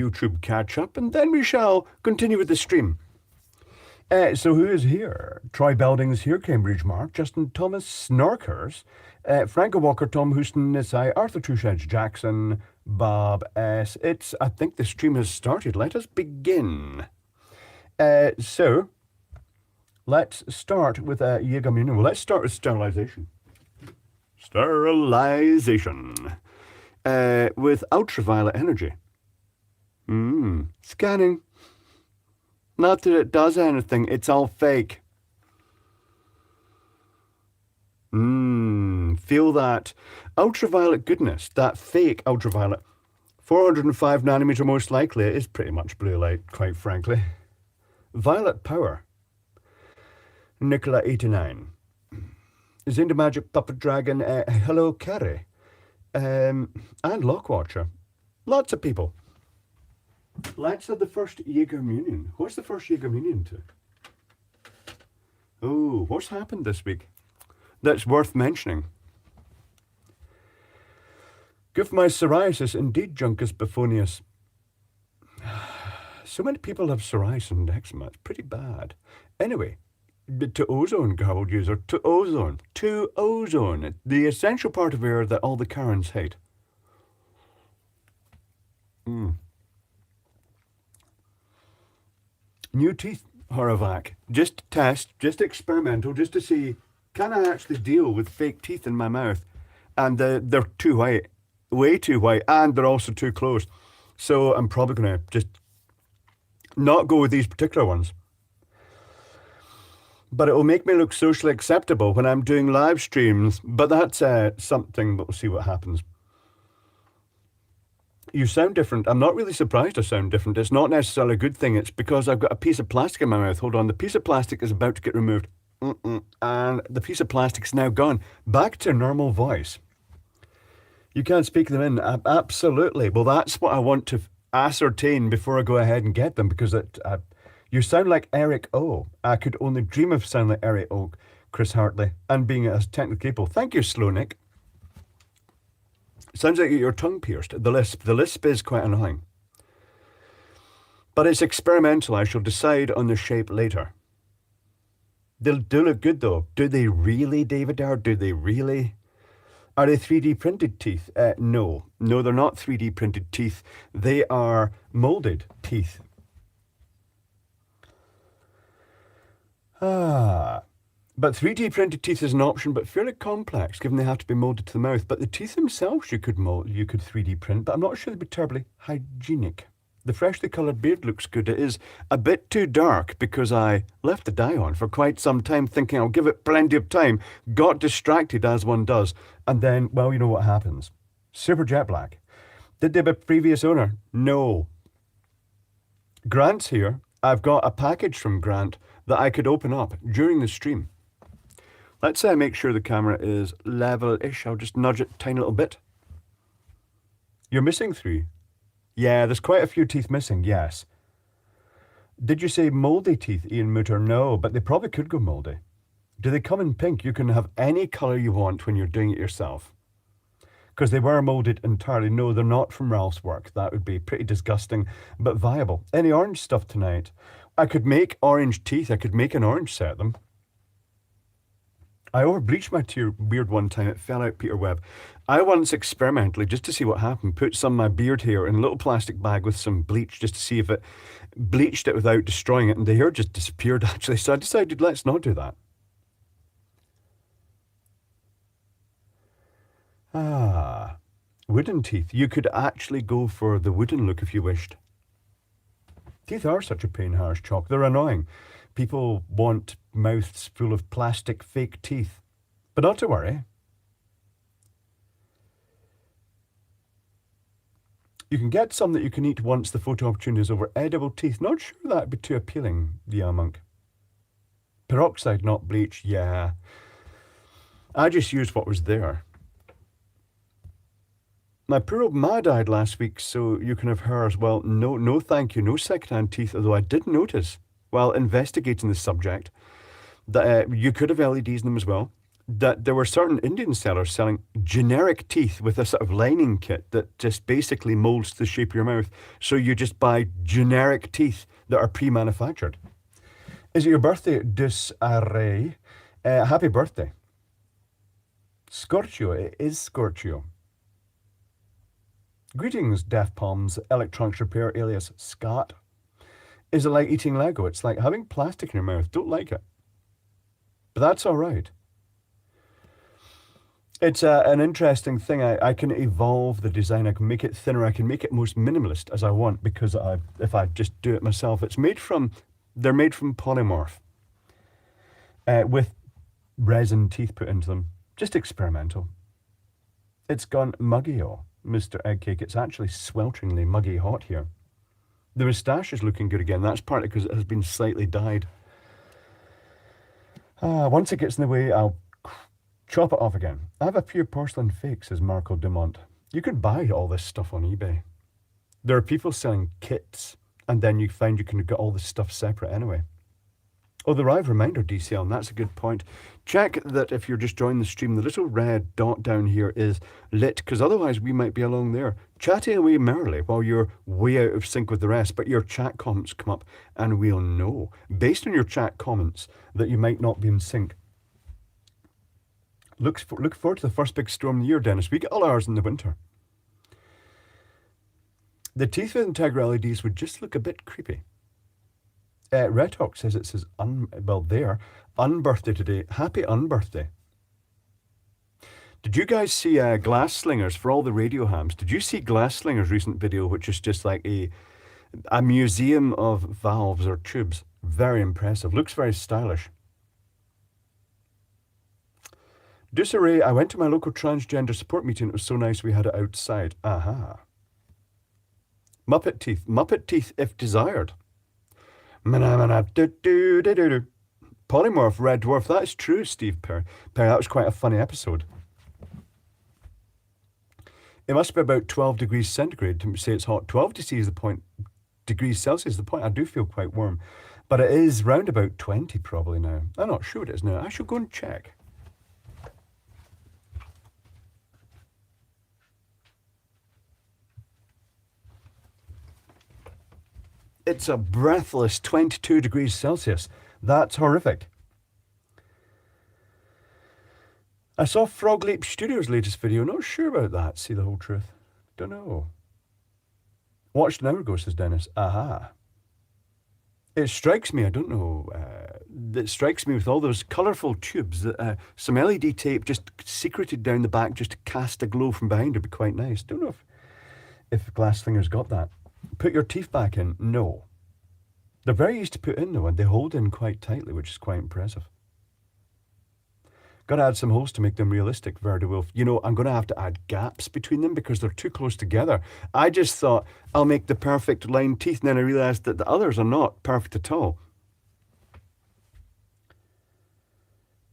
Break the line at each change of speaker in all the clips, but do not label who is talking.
YouTube catch-up, and then we shall continue with the stream. So who is here? Troy Belding's here, Cambridge Mark, Justin Thomas, Snorkers, Franco Walker, Tom Houston, Nisai, Arthur Trushedge Jackson, Bob S. I think the stream has started. Let us begin. So, let's start with Yigamunion. Well, let's start with sterilization. Sterilization. With ultraviolet energy. Scanning. Not that it does anything, it's all fake. Feel that ultraviolet goodness, that fake ultraviolet. 405 nanometer most likely is pretty much blue light, quite frankly. Violet power. Nicola 89. Zinda Magic Puppet Dragon, Hello Carrie. And Lockwatcher. Lots of people. Let's have the first Yigamunion. What's the first Yigamunion to? Oh, what's happened this week that's worth mentioning? Give my psoriasis, indeed, Juncus Buffonius. So many people have psoriasis and eczema. It's pretty bad. Anyway, to ozone, garbled user. To ozone. To ozone. The essential part of air that all the Karens hate. New teeth, Horavac. Just test, just experimental, just to see, can I actually deal with fake teeth in my mouth? And they're too white, way too white, and they're also too close. So I'm probably going to just not go with these particular ones. But it will make me look socially acceptable when I'm doing live streams. But that's something, but we'll see what happens. You sound different. I'm not really surprised I sound different. It's not necessarily a good thing. It's because I've got a piece of plastic in my mouth. Hold on. The piece of plastic is about to get removed. And the piece of plastic is now gone. Back to normal voice. You can't speak them in. Absolutely. Well, that's what I want to ascertain before I go ahead and get them, because you sound like Eric O. I could only dream of sounding like Eric O. Chris Hartley, and being as technically capable. Thank you, Slownick. Sounds like your tongue pierced. The lisp. The lisp is quite annoying. But it's experimental. I shall decide on the shape later. They'll do look good, though. Do they really, David R? Do they really? Are they 3D printed teeth? No. No, they're not 3D printed teeth. They are molded teeth. But 3D printed teeth is an option, but fairly complex, given they have to be molded to the mouth. But the teeth themselves you could 3D print, but I'm not sure they'd be terribly hygienic. The freshly coloured beard looks good. It is a bit too dark because I left the dye on for quite some time, thinking I'll give it plenty of time. Got distracted, as one does. And then, well, you know what happens. Super jet black. Did they have a previous owner? No. Grant's here. I've got a package from Grant that I could open up during the stream. Let's make sure the camera is level-ish. I'll just nudge it a tiny little bit. You're missing 3. Yeah, there's quite a few teeth missing, yes. Did you say mouldy teeth, Ian Mutter? No, but they probably could go mouldy. Do they come in pink? You can have any colour you want when you're doing it yourself. Because they were moulded entirely. No, they're not from Ralph's work. That would be pretty disgusting, but viable. Any orange stuff tonight? I could make orange teeth. I could make an orange set of them. I over-bleached my beard one time. It fell out, Peter Webb. I once experimentally, just to see what happened, put some of my beard hair in a little plastic bag with some bleach just to see if it bleached it without destroying it, and the hair just disappeared, actually. So I decided, let's not do that. Wooden teeth. You could actually go for the wooden look if you wished. Teeth are such a pain, Harsh Chalk. They're annoying. People want mouths full of plastic fake teeth. But not to worry. You can get some that you can eat once the photo opportunity is over. Edible teeth. Not sure that'd be too appealing, the monk. Peroxide, not bleach. Yeah. I just used what was there. My poor old ma died last week, so you can have her as well. No thank you. No second-hand teeth, although I did notice, while investigating the subject, that you could have LEDs in them as well. that there were certain Indian sellers selling generic teeth with a sort of lining kit that just basically molds to the shape of your mouth. So you just buy generic teeth that are pre-manufactured. Is it your birthday, Disarray? Happy birthday. Scorchio, it is Scorchio. Greetings, Deaf Palms, Electronics Repair alias Scott. Is it like eating Lego? It's like having plastic in your mouth. Don't like it. But that's all right. It's an interesting thing. I can evolve the design. I can make it thinner. I can make it most minimalist as I want because if I just do it myself, they're made from polymorph with resin teeth put into them. Just experimental. It's gone muggy-o, Mr. Eggcake. It's actually swelteringly muggy hot here. The moustache is looking good again. That's partly because it has been slightly dyed. Once it gets in the way, I'll chop it off again. I have a few porcelain fakes, says Marco Dumont. You can buy all this stuff on eBay. There are people selling kits, and then you find you can get all this stuff separate anyway. Oh, the Rive reminder, DCL, and that's a good point. Check that if you're just joining the stream, the little red dot down here is lit, because otherwise we might be along there, chatting away merrily while you're way out of sync with the rest, but your chat comments come up, and we'll know, based on your chat comments, that you might not be in sync. Look forward to the first big storm of the year, Dennis. We get all ours in the winter. The teeth with Integra LEDs would just look a bit creepy. Red Hawk says it says, unbirthday today. Happy unbirthday. Did you guys see Glass Slingers for all the radio hams? Did you see Glass Slingers' recent video, which is just like a museum of valves or tubes? Very impressive. Looks very stylish. Disarray, I went to my local transgender support meeting. It was so nice we had it outside. Aha. Muppet teeth if desired. Polymorph Red Dwarf. That's true, Steve Perry. That was quite a funny episode. It must be about 12 degrees centigrade to say it's hot. 12 degrees Celsius is the point. I do feel quite warm. But it is round about 20 probably now. I'm not sure it is now. I should go and check. It's a breathless 22 degrees Celsius. That's horrific. I saw Frog Leap Studios' latest video. Not sure about that. See the whole truth. Don't know. Watched an hour ago, says Dennis. Aha. It strikes me, I don't know. It strikes me with all those colourful tubes that some LED tape just secreted down the back just to cast a glow from behind would be quite nice. Don't know if Glass Slinger's got that. Put your teeth back in. No. They're very easy to put in though, and they hold in quite tightly, which is quite impressive. Got to add some holes to make them realistic, Verdi Wolf. You know, I'm going to have to add gaps between them because they're too close together. I just thought I'll make the perfect line teeth, and then I realised that the others are not perfect at all.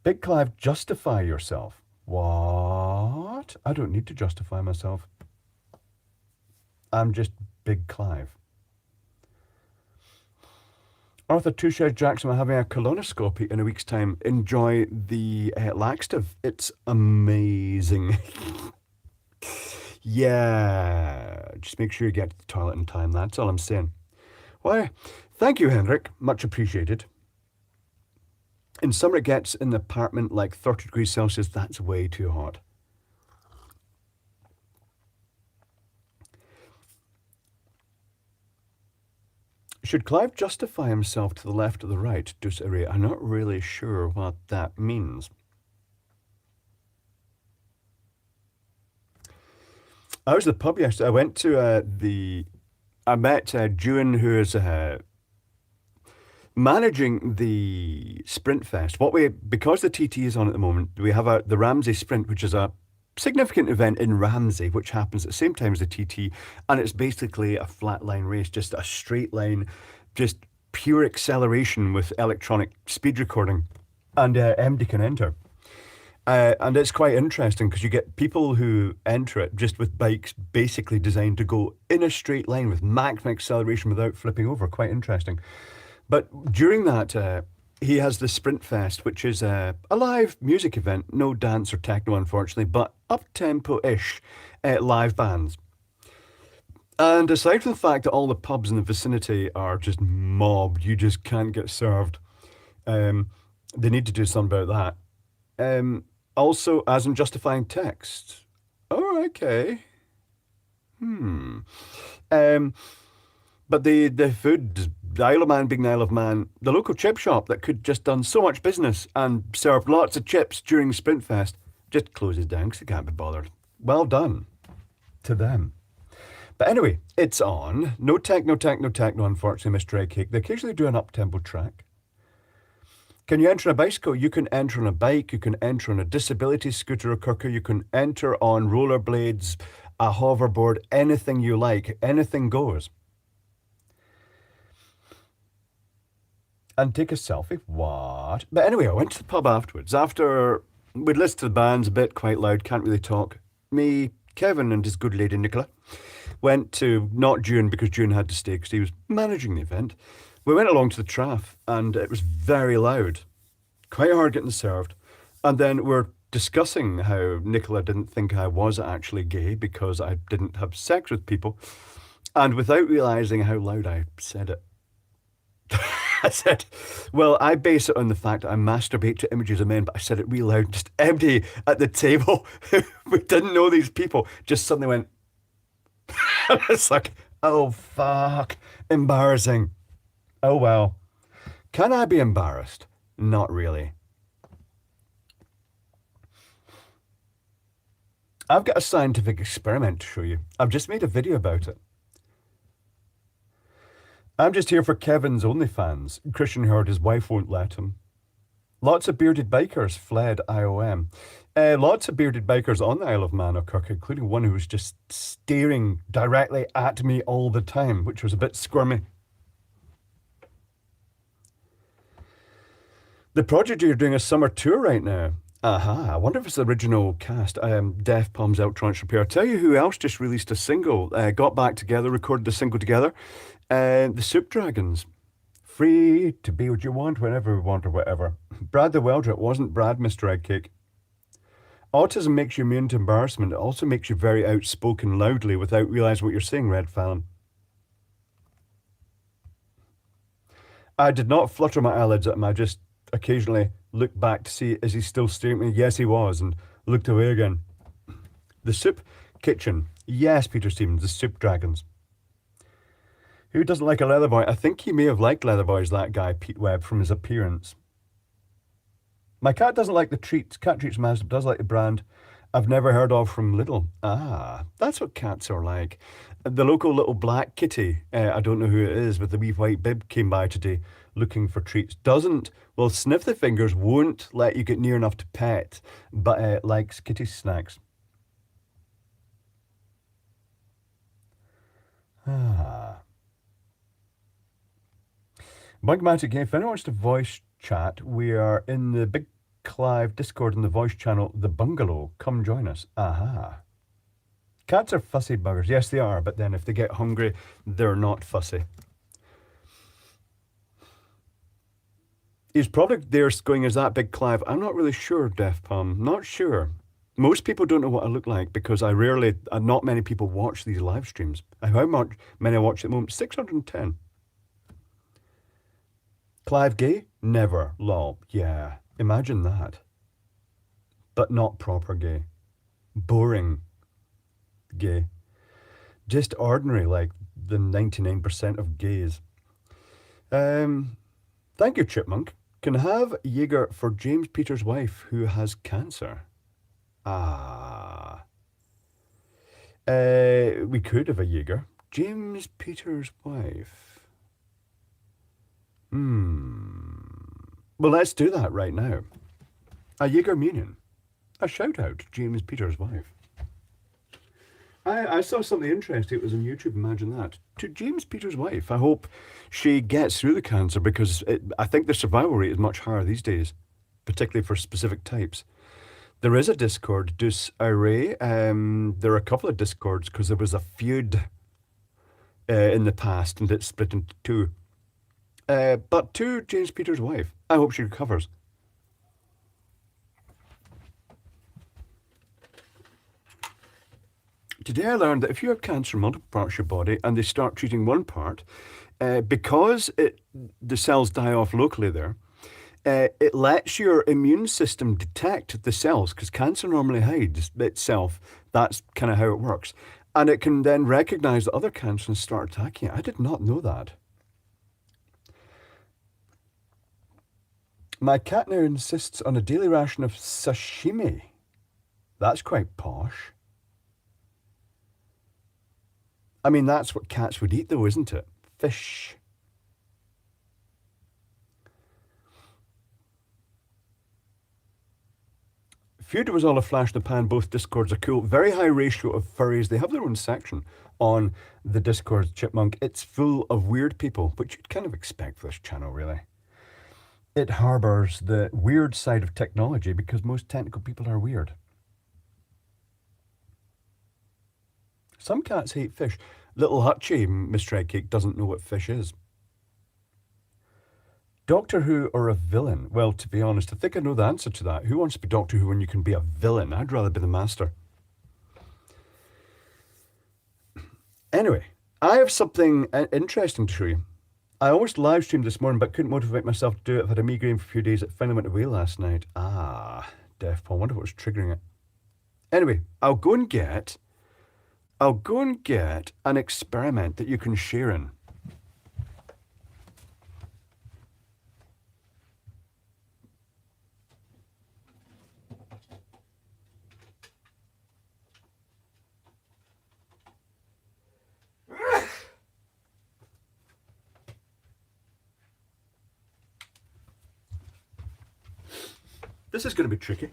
Big Clive, justify yourself. What? I don't need to justify myself. I'm just Big Clive. Arthur Touche Jackson, I'm having a colonoscopy in a week's time. Enjoy the laxative. It's amazing. Yeah, just make sure you get to the toilet in time. That's all I'm saying. Why, thank you, Henrik. Much appreciated. In summer, it gets in the apartment like 30 degrees Celsius. That's way too hot. Should Clive justify himself to the left or the right? I'm not really sure what that means. I was at the pub yesterday. I went to I met June, who is managing the Sprint Fest. Because the TT is on at the moment, we have the Ramsey Sprint, which is a significant event in Ramsey, which happens at the same time as the TT, and it's basically a flat line race, just a straight line, just pure acceleration with electronic speed recording, and MD can enter. And it's quite interesting because you get people who enter it just with bikes basically designed to go in a straight line with maximum acceleration without flipping over. Quite interesting. But during that he has the Sprint Fest, which is a live music event, no dance or techno, unfortunately, but up-tempo-ish live bands. And aside from the fact that all the pubs in the vicinity are just mobbed, you just can't get served. Um, they need to do something about that. Also, as in justifying text. Oh, okay. Hmm. Um, but the food, the Isle of Man being the Isle of Man, the local chip shop that could just done so much business and served lots of chips during Sprintfest just closes down because they can't be bothered. Well done to them. But anyway, it's on. No techno, techno, techno, unfortunately, Mr. Egg Cake. They occasionally do an up-tempo track. Can you enter on a bicycle? You can enter on a bike. You can enter on a disability scooter or cooker. You can enter on rollerblades, a hoverboard, anything you like. Anything goes. And take a selfie. What? But anyway, I went to the pub afterwards. After we'd listened to the bands a bit, quite loud, can't really talk. Me, Kevin, and his good lady Nicola went to, not June, because June had to stay because he was managing the event. We went along to the Traff and it was very loud, quite hard getting served. And then we're discussing how Nicola didn't think I was actually gay because I didn't have sex with people. And without realising how loud I said it, I said, well, I base it on the fact that I masturbate to images of men, but I said it real loud, just empty at the table. We didn't know these people. Just suddenly went, it's like, oh, fuck. Embarrassing. Oh, well. Can I be embarrassed? Not really. I've got a scientific experiment to show you. I've just made a video about it. I'm just here for Kevin's OnlyFans. Christian heard his wife won't let him. Lots of bearded bikers fled IOM. Lots of bearded bikers on the Isle of Man or Kirk, including one who was just staring directly at me all the time, which was a bit squirmy. The Prodigy are doing a summer tour right now. Aha, I wonder if it's the original cast. Def Palms Electronics Repair. I'll tell you who else just released a single, got back together, recorded the single together. The Soup Dragons. Free to be what you want, whenever we want, or whatever. Brad the Welder. It wasn't Brad, Mr. Eggcake. Autism makes you immune to embarrassment. It also makes you very outspoken loudly without realising what you're saying, Red Fallon. I did not flutter my eyelids at him. I just occasionally looked back to see, is he still staring at me? Yes, he was, and looked away again. The Soup Kitchen. Yes, Peter Stevens, the Soup Dragons. Who doesn't like a leather boy? I think he may have liked leather boys, that guy, Pete Webb, from his appearance. My cat doesn't like the treats. Cat Treats Master does like the brand I've never heard of from Lidl. Ah, that's what cats are like. The local little black kitty, I don't know who it is, with the wee white bib, came by today looking for treats. Doesn't, well, sniff the fingers, won't let you get near enough to pet, but likes kitty snacks. Ah. Bugmatic, if anyone wants to voice chat, we are in the Big Clive Discord in the voice channel, The Bungalow. Come join us. Aha. Cats are fussy buggers. Yes, they are, but then if they get hungry, they're not fussy. He's probably there going, is that Big Clive? I'm not really sure, Def Palm. Not sure. Most people don't know what I look like because I rarely, not many people watch these live streams. How much many I watch at the moment? 610. Clive gay? Never. Lol. Yeah. Imagine that. But not proper gay. Boring gay. Just ordinary, like the 99% of gays. Thank you, Chipmunk. Can have Jaeger for James Peter's wife who has cancer. Ah. We could have a Jaeger. James Peter's wife. Well, let's do that right now. A Jaeger Munion. A shout out to James Peter's wife. I saw something interesting. It was on YouTube. Imagine that. To James Peter's wife. I hope she gets through the cancer because I think the survival rate is much higher these days, particularly for specific types. There is a Discord, Deuce Array. There are a couple of Discords because there was a feud in the past and it split into two. but to James Peter's wife. I hope she recovers. Today I learned that if you have cancer in multiple parts of your body and they start treating one part, because the cells die off locally there, it lets your immune system detect the cells, because cancer normally hides itself. That's kind of how it works. And it can then recognize the other cancer and start attacking it. I did not know that. My cat now insists on a daily ration of sashimi. That's quite posh. I mean, that's what cats would eat though, isn't it? Fish. Feud was all a flash in the pan. Both Discords are cool. Very high ratio of furries. They have their own section on the Discord Chipmunk. It's full of weird people, which you'd kind of expect for this channel, really. It harbours the weird side of technology because most technical people are weird. Some cats hate fish. Little Hutchie, Mr. Eggcake, doesn't know what fish is. Doctor Who or a villain? Well, to be honest, I think I know the answer to that. Who wants to be Doctor Who when you can be a villain? I'd rather be the Master. Anyway, I have something interesting to show you. I almost live streamed this morning, but couldn't motivate myself to do it. I've had a migraine for a few days. It finally went away last night. Deaf Paul. I wonder what was triggering it. Anyway, I'll go and get an experiment that you can share in. This is going to be tricky.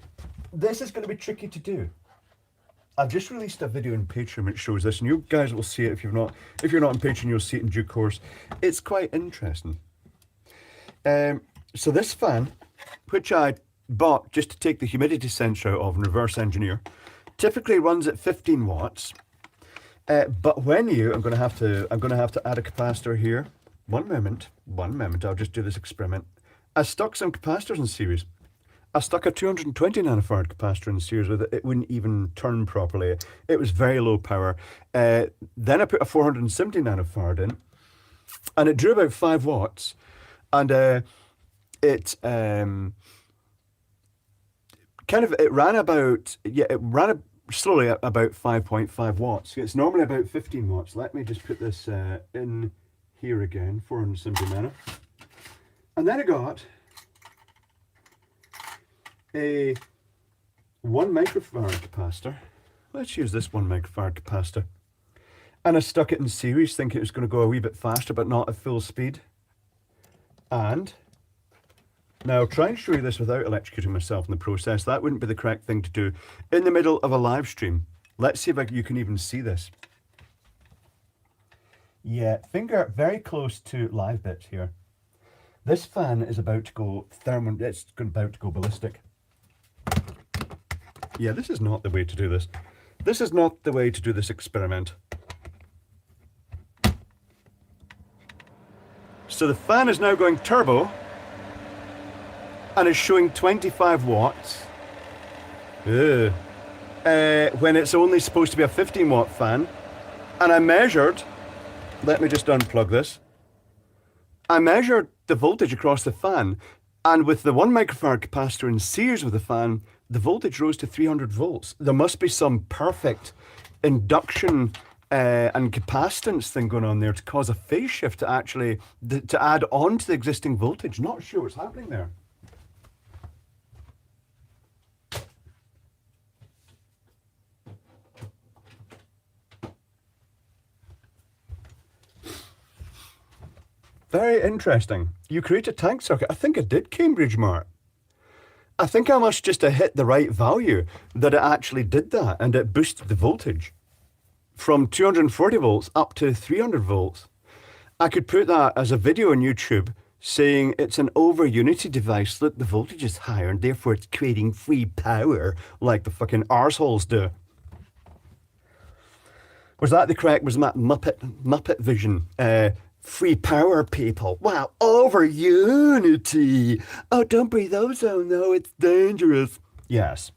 This is going to be tricky to do. I've just released a video on Patreon which shows this, and you guys will see it if you're not on Patreon. You'll see it in due course. It's quite interesting. So this fan, which I bought just to take the humidity sensor out of and reverse engineer, typically runs at 15 watts. But when I'm going to have to add a capacitor here. One moment. I'll just do this experiment. I stuck some capacitors in series. I stuck a 220 nanofarad capacitor in series with it. It wouldn't even turn properly. It was very low power. Then I put a 470 nanofarad in, and it drew about 5 watts. And it ran slowly at about 5.5 watts. It's normally about 15 watts. Let me just put this in here again, 470 nano. And then I got a 1 microfarad capacitor. Let's use this 1 microfarad capacitor. And I stuck it in series thinking it was going to go a wee bit faster, but not at full speed. And now I'll try and show you this without electrocuting myself in the process. That wouldn't be the correct thing to do in the middle of a live stream. Let's see if you can even see this. Yeah, finger very close to live bits here. This fan is about to go it's about to go ballistic. Yeah, this is not the way to do this. This is not the way to do this experiment. So the fan is now going turbo and is showing 25 watts. When it's only supposed to be a 15 watt fan. And I measured, let me just unplug this. I measured the voltage across the fan, and with the 1 microfarad capacitor in series with the fan, the voltage rose to 300 volts. There must be some perfect induction and capacitance thing going on there to cause a phase shift to actually to add on to the existing voltage. Not sure what's happening there. Very interesting. You create a tank circuit. I think I did, Cambridge Mart. I think I must just have hit the right value that it actually did that, and it boosted the voltage from 240 volts up to 300 volts. I could put that as a video on YouTube saying it's an over-unity device. Look, the voltage is higher and therefore it's creating free power like the fucking arseholes do. Was that the correct? Was that Muppet Vision Free power, people. Wow, over unity. Oh, don't breathe ozone, though. It's dangerous. Yes.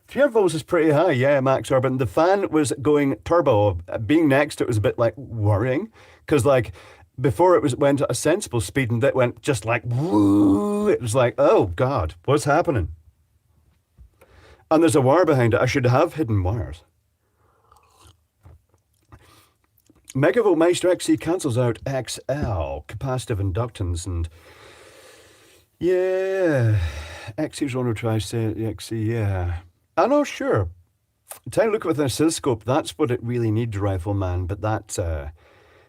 300 volts is pretty high, yeah, max Urban. The fan was going turbo. Being next to it was a bit like worrying because, like, before went at a sensible speed and it went just like woo. It was like, oh God, what's happening? And there's a wire behind it. I should have hidden wires. Megavolt Meister XC cancels out XL, capacitive inductance, and yeah, XC's one who tries to say the XC, yeah. I'm not sure. Take a look with an oscilloscope. That's what it really needs, Rifleman, but that's,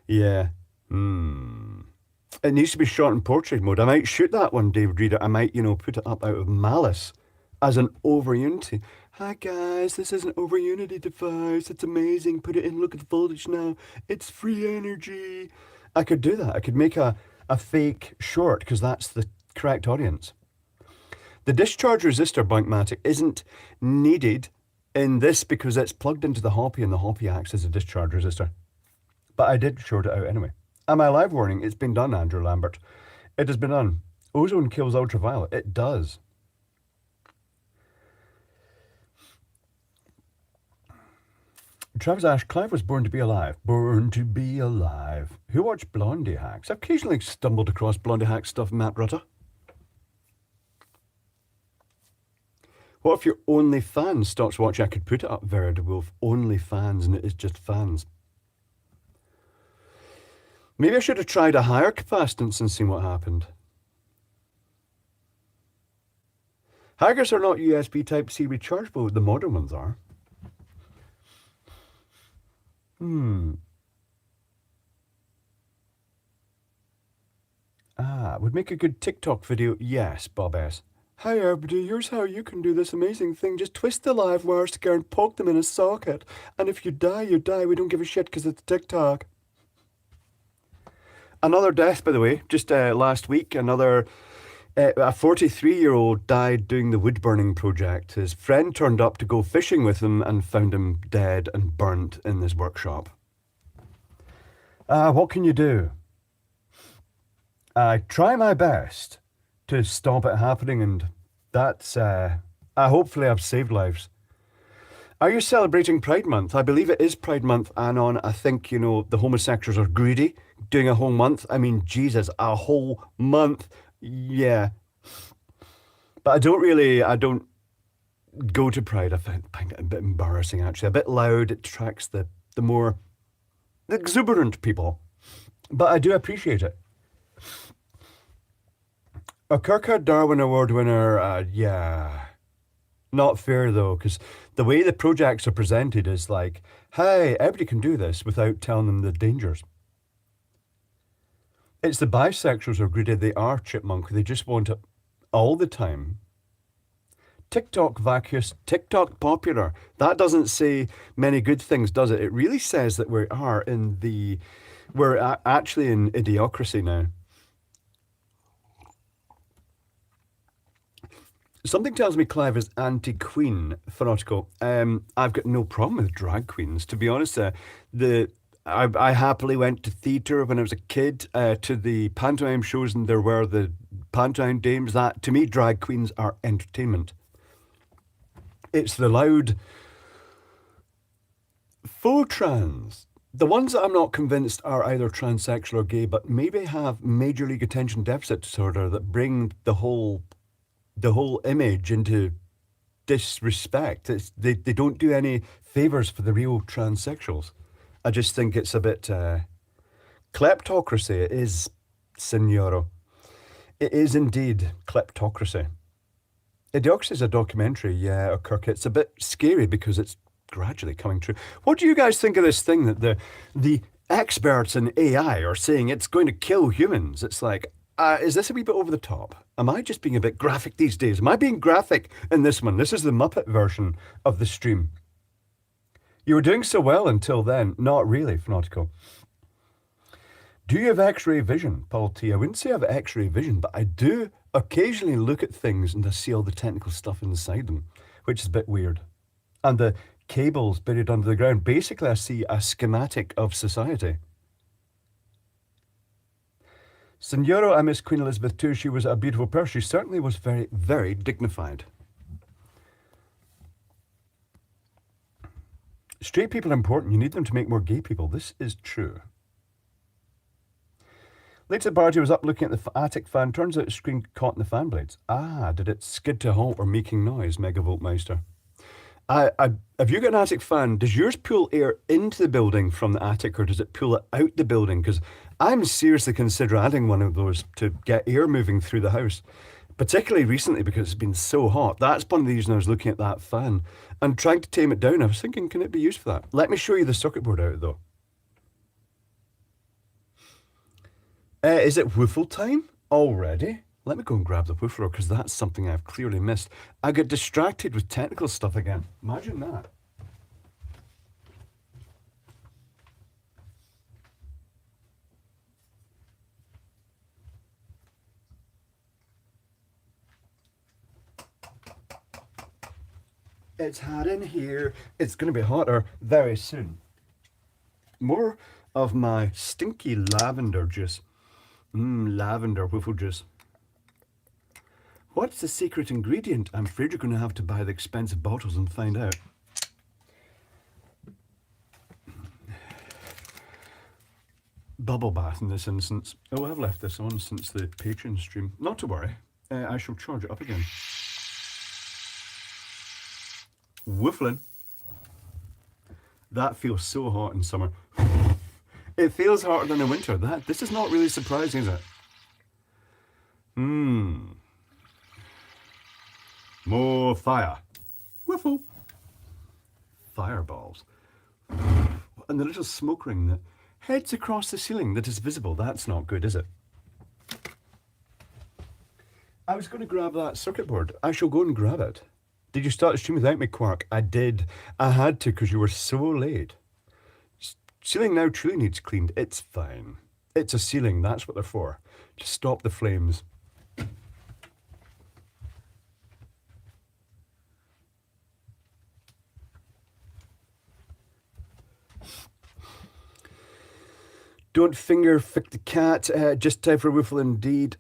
yeah. It needs to be shot in portrait mode. I might shoot that one, David Reader. I might, put it up out of malice as an over unity. Hi guys, this is an over unity device. It's amazing. Put it in. Look at the voltage now. It's free energy. I could do that. I could make a fake short because that's the correct audience. The discharge resistor Bunkmatic isn't needed in this because it's plugged into the Hoppy and the Hoppy acts as a discharge resistor. But I did short it out anyway. And my live warning, it's been done, Andrew Lambert. It has been done. Ozone kills ultraviolet. It does. Travis Ash, Clive was born to be alive. Born to be alive. Who watched Blondie Hacks? I've occasionally stumbled across Blondie Hack stuff, Matt Rutter. What if your OnlyFans stops watching? I could put it up, Verida Wolf. OnlyFans, and it is just fans. Maybe I should have tried a higher capacitance and seen what happened. Haggers are not USB Type-C rechargeable. The modern ones are. Would make a good TikTok video. Yes, Bob S. Hi everybody, here's how you can do this amazing thing. Just twist the live wires together and poke them in a socket. And if you die, you die. We don't give a shit because it's TikTok. Another death, by the way, just last week. A 43-year-old died doing the wood burning project. His friend turned up to go fishing with him and found him dead and burnt in this workshop. What can you do? I try my best to stop it happening, and that's, hopefully I've saved lives. Are you celebrating Pride Month? I believe it is Pride Month, Anon. I think, the homosexuals are greedy, doing a whole month. I mean, Jesus, a whole month. Yeah. But I don't go to Pride. I find it a bit embarrassing, actually. A bit loud. It attracts the more exuberant people. But I do appreciate it. A Kirkwood Darwin Award winner, yeah. Not fair, though, because the way the projects are presented is like, hey, everybody can do this without telling them the dangers. It's the bisexuals who are greedy. They are chipmunk. They just want it all the time. TikTok vacuous, TikTok popular. That doesn't say many good things, does it? It really says that we're actually in idiocracy now. Something tells me Clive is anti-queen fanatical. I've got no problem with drag queens, to be honest. I happily went to theatre when I was a kid, to the pantomime shows, and there were the pantomime dames. That, to me, drag queens are entertainment. It's the loud faux trans. The ones that I'm not convinced are either transsexual or gay, but maybe have major league attention deficit disorder that bring the whole image into disrespect. They don't do any favors for the real transsexuals. I just think it's a bit kleptocracy. It is, Signoro. It is indeed kleptocracy. Idiocracy is a documentary, yeah, Kirk. It's a bit scary because it's gradually coming true. What do you guys think of this thing that the experts in AI are saying it's going to kill humans? It's like, is this a wee bit over the top? Am I just being a bit graphic these days? Am I being graphic in this one? This is the Muppet version of the stream. You were doing so well until then. Not really, Fanatical. Do you have X-ray vision, Paul T? I wouldn't say I have X-ray vision, but I do occasionally look at things and I see all the technical stuff inside them, which is a bit weird. And the cables buried under the ground. Basically, I see a schematic of society. Signora, I miss Queen Elizabeth too. She was a beautiful person. She certainly was very, very dignified. Straight people are important. You need them to make more gay people. This is true. Late at the party was up looking at the attic fan. Turns out the screen caught in the fan blades. Ah, did it skid to a halt or making noise, Megavoltmeister? Have you got an attic fan? Does yours pull air into the building from the attic or does it pull it out the building? Because I'm seriously considering adding one of those to get air moving through the house, particularly recently because it's been so hot. That's one of the reasons I was looking at that fan and trying to tame it down. I was thinking, can it be used for that? Let me show you the circuit board out though. Is it woofle time already? Let me go and grab the woofer because that's something I've clearly missed. I get distracted with technical stuff again. Imagine that. It's hot in here. It's going to be hotter very soon. More of my stinky lavender juice. Lavender wiffle juice. What's the secret ingredient? I'm afraid you're going to have to buy the expensive bottles and find out. Bubble bath in this instance. Oh, I've left this on since the Patreon stream. Not to worry. I shall charge it up again. Woofling. That feels so hot in summer. It feels hotter than in winter. This is not really surprising, is it? More fire. Wiffle. Fireballs. And the little smoke ring that heads across the ceiling that is visible. That's not good, is it? I was going to grab that circuit board. I shall go and grab it. Did you start the stream without me, Quark? I did. I had to because you were so late. Ceiling now truly needs cleaned. It's fine. It's a ceiling. That's what they're for. To stop the flames. Don't finger fick the cat. Just time for a woofle indeed.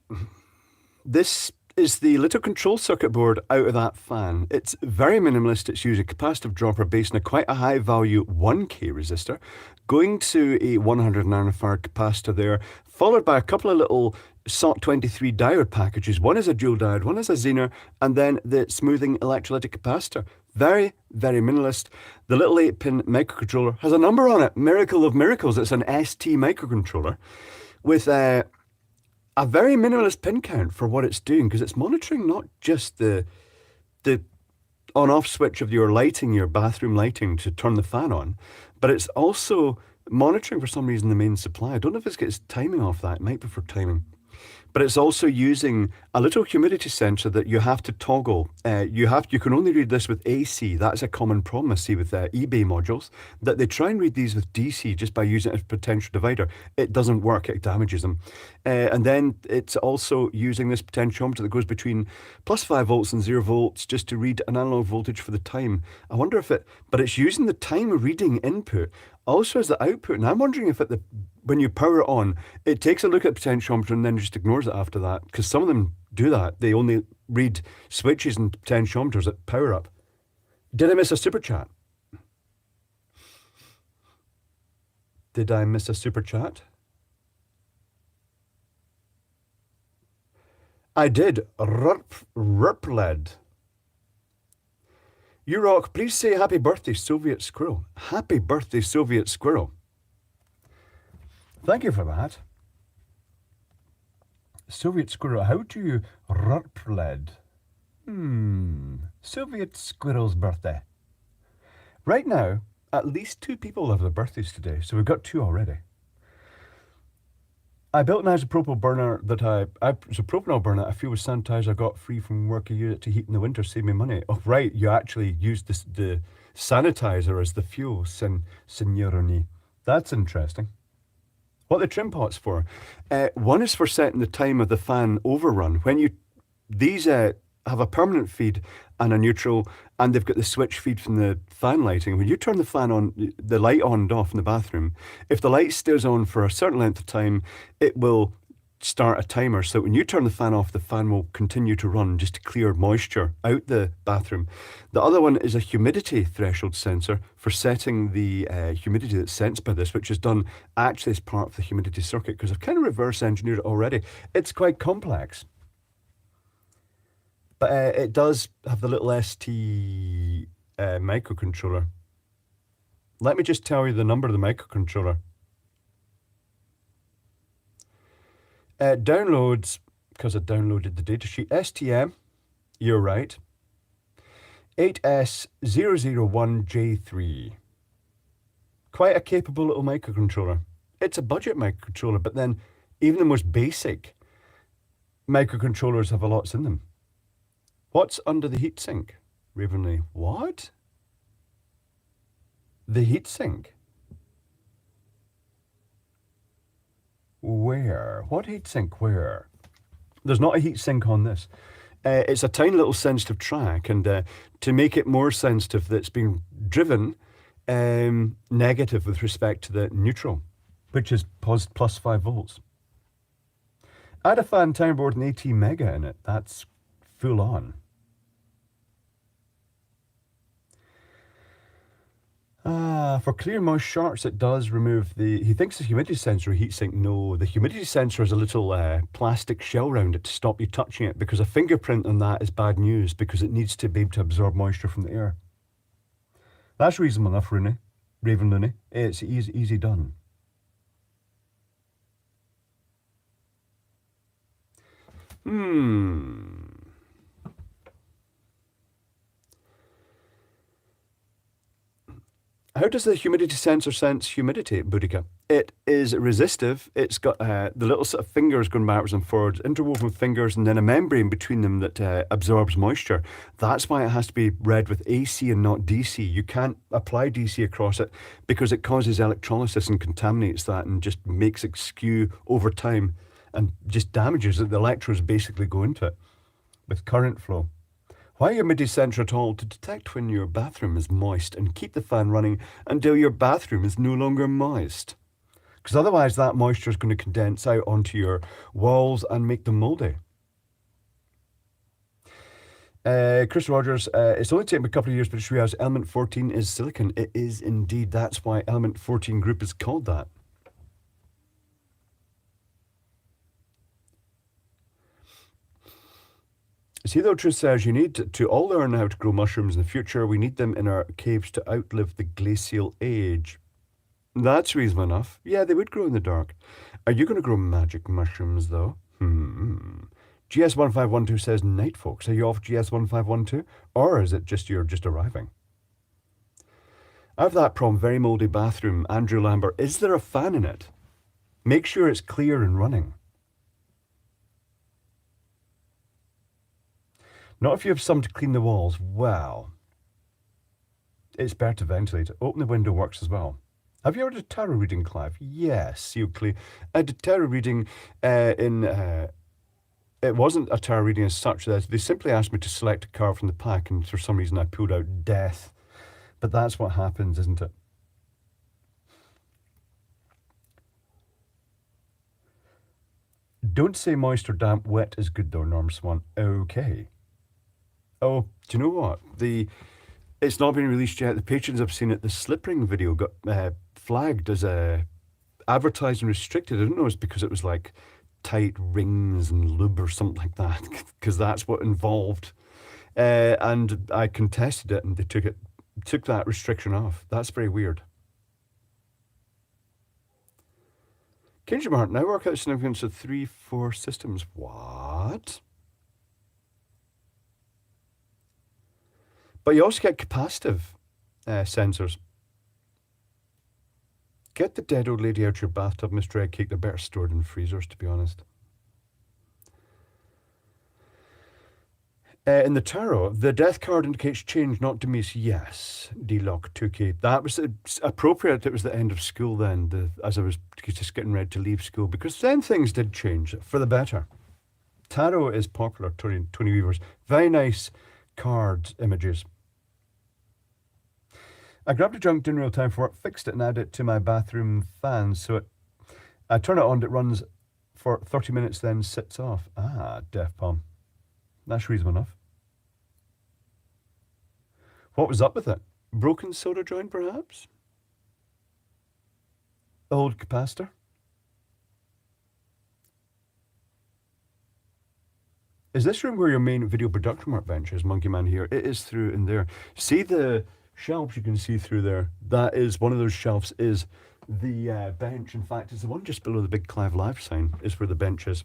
This is the little control circuit board out of that fan. It's very minimalist. It's using a capacitive dropper based on a quite a high value 1K resistor, going to a 100 nanofarad capacitor there, followed by a couple of little SOT23 diode packages. One is a dual diode, one is a Zener, and then the smoothing electrolytic capacitor. Very, very minimalist. The little 8-pin microcontroller has a number on it. Miracle of miracles. It's an ST microcontroller with a very minimalist pin count for what it's doing, because it's monitoring not just the on-off switch of your lighting, your bathroom lighting to turn the fan on, but it's also monitoring for some reason the main supply. I don't know if it's got its timing off that. It might be for timing. But it's also using a little humidity sensor that you have to toggle. You can only read this with AC. That's a common problem I see with eBay modules, that they try and read these with DC just by using it as a potential divider. It doesn't work. It damages them. And then it's also using this potentiometer that goes between plus 5 volts and 0 volts just to read an analog voltage for the time. I wonder if but it's using the time reading input also as the output. And I'm wondering if when you power it on, it takes a look at the potentiometer and then just ignores it after that, because some of them do that. They only read switches and potentiometers at power up. Did I miss a super chat? Did I miss a super chat? I did. Rurpled. You rock. Please say happy birthday, Soviet Squirrel. Happy birthday, Soviet Squirrel. Thank you for that. Soviet Squirrel, how do you rurpled? Soviet Squirrel's birthday. Right now, at least 2 people have their birthdays today, so we've got 2 already. I built an isopropyl burner that it's a propanol burner I fuel with sanitizer I got free from work. I use it to heat in the winter, save me money. Oh, right, you actually used the sanitizer as the fuel, signoroni. That's interesting. What are the trim pots for? One is for setting the time of the fan overrun. These have a permanent feed and a neutral, and they've got the switch feed from the fan lighting. When you turn the fan on, the light on and off in the bathroom, if the light stays on for a certain length of time, it will start a timer so when you turn the fan off, the fan will continue to run just to clear moisture out the bathroom. The other one is a humidity threshold sensor for setting the humidity that's sensed by this, which is done actually as part of the humidity circuit because I've kind of reverse engineered it already. It's quite complex. But it does have the little ST microcontroller. Let me just tell you the number of the microcontroller. Downloads, because I downloaded the datasheet, STM, you're right, 8S001J3. Quite a capable little microcontroller. It's a budget microcontroller, but then even the most basic microcontrollers have a lots in them. What's under the heatsink? Ravenly, what? The heatsink? Where? What heatsink where? There's not a heatsink on this. It's a tiny little sensitive track, and to make it more sensitive, that's being driven negative with respect to the neutral, which is plus 5 volts. Add a fan time board and 18 mega in it. That's full on. For clear moist sharks, it does remove the... He thinks the humidity sensor heatsink. No, the humidity sensor has a little plastic shell around it to stop you touching it, because a fingerprint on that is bad news because it needs to be able to absorb moisture from the air. That's reasonable enough, Raven Looney. It's easy done. How does the humidity sensor sense humidity, Boudica? It is resistive. It's got the little sort of fingers going backwards and forwards, interwoven fingers, and then a membrane between them that absorbs moisture. That's why it has to be read with AC and not DC. You can't apply DC across it because it causes electrolysis and contaminates that and just makes it skew over time and just damages it. The electrodes basically go into it with current flow. Why humidity sensor at all? To detect when your bathroom is moist and keep the fan running until your bathroom is no longer moist. Because otherwise that moisture is going to condense out onto your walls and make them mouldy. Chris Rogers, it's only taken a couple of years, but it's realized element 14 is silicon. It is indeed. That's why element 14 group is called that. See, though, Truth says you need to all learn how to grow mushrooms in the future. We need them in our caves to outlive the glacial age. That's reasonable enough. Yeah, they would grow in the dark. Are you going to grow magic mushrooms, though? GS1512 says, night, folks. Are you off GS1512? Or is it just you're just arriving? I have that problem. Very mouldy bathroom. Andrew Lambert. Is there a fan in it? Make sure it's clear and running. Not if you have some to clean the walls. Well, it's better to ventilate it. Open the window works as well. Have you ever had a tarot reading, Clive? Yes, I did a tarot reading it wasn't a tarot reading as such. They simply asked me to select a card from the pack, and for some reason I pulled out death. But that's what happens, isn't it? Don't say moist or damp. Wet is good though, Norm Swan. Okay. Oh, do you know what? It's not been released yet. The patrons have seen it. The slip ring video got flagged as advertised and restricted. I don't know, it's because it was like tight rings and lube or something like that, because that's what involved. And I contested it, and they took that restriction off. That's very weird. Kendra Martin, I work out the significance of 3-4 systems. What? But you also get capacitive sensors. Get the dead old lady out of your bathtub, Mr. Egg Cake. They're better stored in freezers, to be honest. In the tarot, the death card indicates change, not demise. Yes, D-Lock 2K. That was appropriate. It was the end of school then, as I was just getting ready to leave school, because then things did change for the better. Tarot is popular, Tony Weavers. Very nice card images. I grabbed a junk in real time for work, fixed it and added it to my bathroom fan. So I turn it on, it runs for 30 minutes, then sits off. Ah, deaf palm. That's reasonable enough. What was up with it? Broken solder joint, perhaps? Old capacitor? Is this room where your main video production workbench is, Monkey Man here? It is through in there. See the shelves you can see through there? That is, one of those shelves is the bench. In fact, it's the one just below the big Clive Live sign is where the bench is.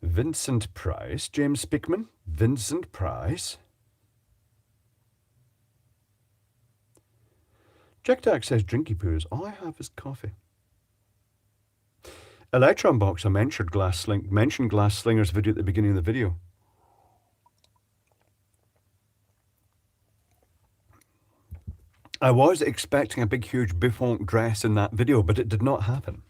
Vincent Price, James Speakman, Vincent Price. Jack Dack says drinky poos. All I have is coffee. Electron Box, I mentioned Glass Slinger's video at the beginning of the video. I was expecting a big huge bouffant dress in that video, but it did not happen.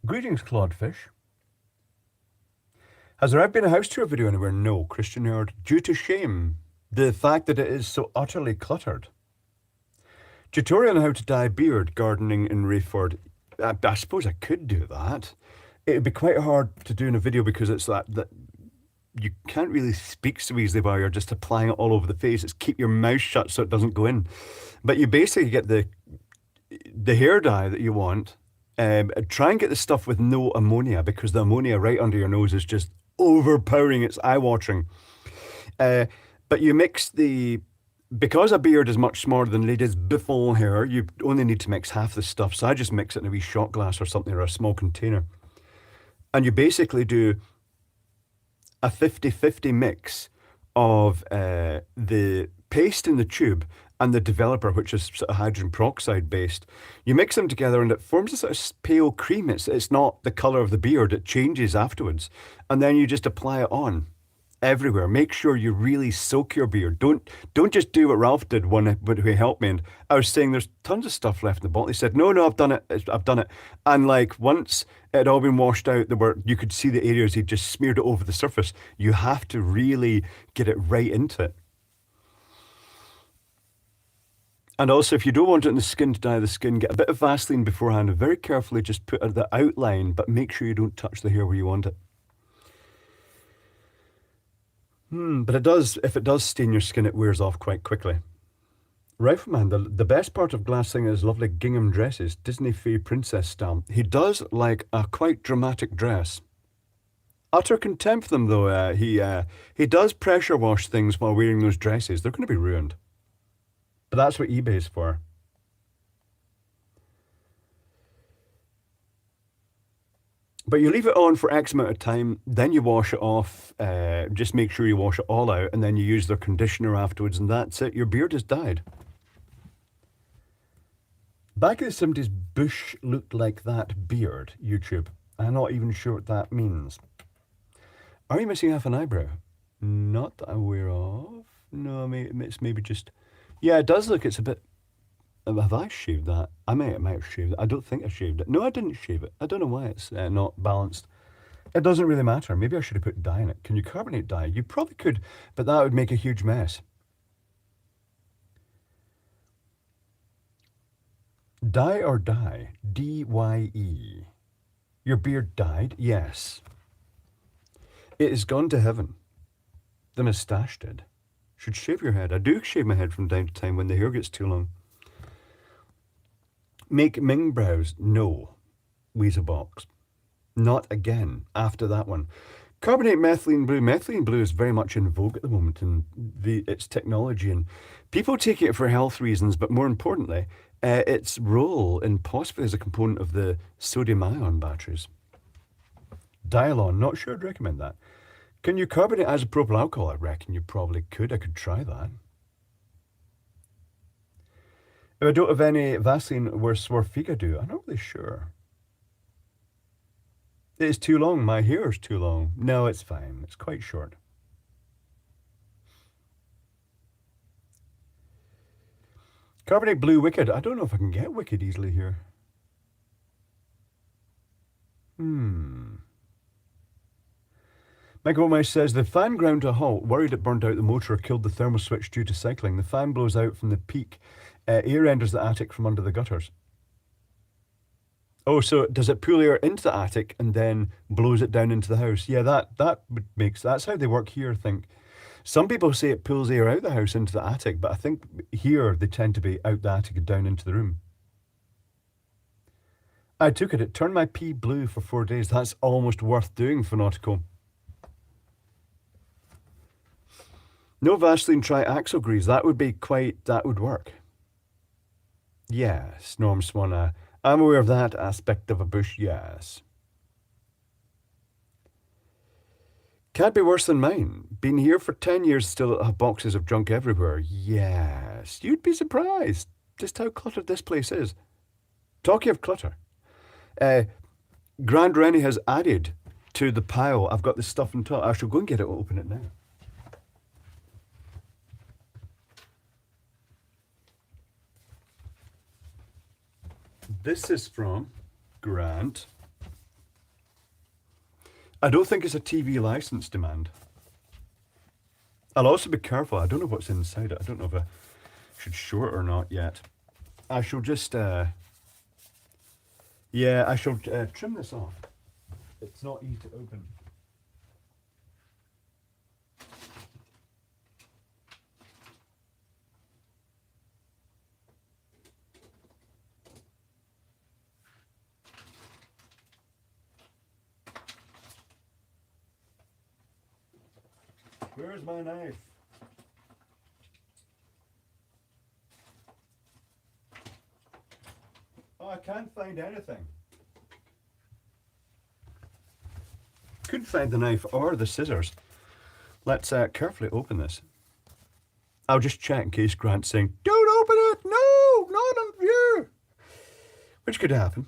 Greetings, Claudefish. Has there ever been a house tour video anywhere? No, Christian Nerd. Due to shame. The fact that it is so utterly cluttered. Tutorial on how to dye beard, gardening in Rayford. I suppose I could do that. It would be quite hard to do in a video because it's that you can't really speak so easily while you're just applying it all over the face. It's keep your mouth shut so it doesn't go in. But you basically get the hair dye that you want. Try and get the stuff with no ammonia because the ammonia right under your nose is just overpowering. It's eye-watering. But you mix because a beard is much smaller than ladies' bouffant hair, you only need to mix half the stuff. So I just mix it in a wee shot glass or something, or a small container. And you basically do a 50-50 mix of the paste in the tube and the developer, which is sort of hydrogen peroxide based. You mix them together and it forms a sort of pale cream. It's not the colour of the beard, it changes afterwards. And then you just apply it on everywhere. Make sure you really soak your beard. Don't just do what Ralph did when he helped me. And I was saying there's tons of stuff left in the bottle. He said, no, I've done it. And like once it had all been washed out, you could see the areas he'd just smeared it over the surface. You have to really get it right into it. And also, if you don't want it in the skin to dye the skin, get a bit of Vaseline beforehand and very carefully just put the outline, but make sure you don't touch the hair where you want it. But if it does stain your skin, it wears off quite quickly. Rifleman, the best part of Glass Singer is lovely gingham dresses, Disney Fairy Princess style. He does like a quite dramatic dress. Utter contempt for them though. He does pressure wash things while wearing those dresses. They're going to be ruined. But that's what eBay's for. But you leave it on for X amount of time, then you wash it off. Just make sure you wash it all out, and then you use their conditioner afterwards, and that's it. Your beard is dyed. Back in the 70s, Bush looked like that beard, YouTube. I'm not even sure what that means. Are you missing half an eyebrow? Not that I'm aware of. No, it's maybe just... Yeah, it does look, it's a bit... Have I shaved that? I might have shaved it. I don't think I shaved it. No, I didn't shave it. I don't know why it's not balanced. It doesn't really matter. Maybe I should have put dye in it. Can you carbonate dye? You probably could, but that would make a huge mess. Dye or dye? D-Y-E. Your beard dyed? Yes. It has gone to heaven. The moustache did. Should shave your head. I do shave my head from time to time when the hair gets too long. Make Ming brows? No. Weaselbox. Not again after that one. Carbonate methylene blue. Methylene blue is very much in vogue at the moment in its technology, and people take it for health reasons, but more importantly, its role in possibly as a component of the sodium-ion batteries. Dialon, not sure I'd recommend that. Can you carbonate isopropyl alcohol? I reckon you probably could. I could try that. If I don't have any Vaseline, where Swarfiga do? I'm not really sure. It is too long. My hair is too long. No, it's fine. It's quite short. Carbonate blue wicked. I don't know if I can get wicked easily here. Michael Mice says, the fan ground to a halt, worried it burned out the motor or killed the thermal switch due to cycling. The fan blows out from the peak. Air enters the attic from under the gutters. Oh, so does it pull air into the attic and then blows it down into the house? Yeah, that makes, that's how they work here, I think. Some people say it pulls air out the house into the attic, but I think here they tend to be out the attic and down into the room. I took it. It turned my pee blue for 4 days. That's almost worth doing, Phenotical. No Vaseline, try Axle Grease. That would be quite, that would work. Yes, Norm Swan. I'm aware of that aspect of a bush, yes. Can't be worse than mine. Been here for 10 years, still have boxes of junk everywhere. Yes, you'd be surprised just how cluttered this place is. Talking of clutter, Grand Rennie has added to the pile. I've got this stuff on top. I shall go and get it, open it now. This is from Grant. I don't think it's a TV license demand. I'll also be careful. I don't know what's inside it. I don't know if I should show it or not yet. I shall just, yeah, I shall trim this off. It's not easy to open. Where's my knife? Oh, I can't find anything. Couldn't find the knife or the scissors. Let's carefully open this. I'll just check in case Grant's saying, don't open it! No! Not on view! Which could happen.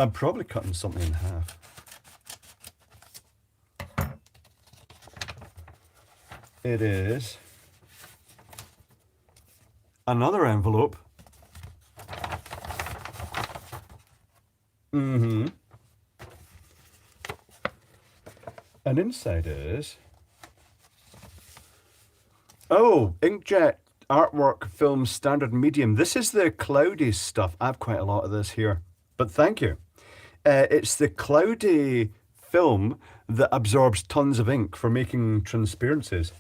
I'm probably cutting something in half. It is another envelope. Mm-hmm. And inside is, oh, inkjet artwork film standard medium. This is the cloudy stuff. I have quite a lot of this here, but thank you. It's the cloudy film that absorbs tons of ink for making transparencies.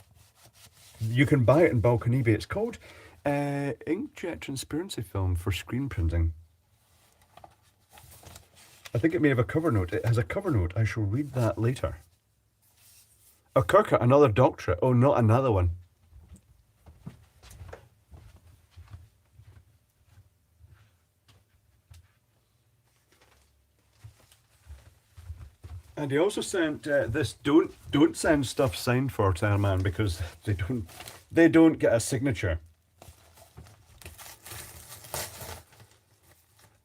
You can buy it in bulk on eBay. It's called inkjet transparency film for screen printing. I think it may have a cover note. It has a cover note. I shall read that later. Oh, Kirka, another doctorate. Oh, not another one. And he also sent this. Don't send stuff signed for Tarman because they don't get a signature.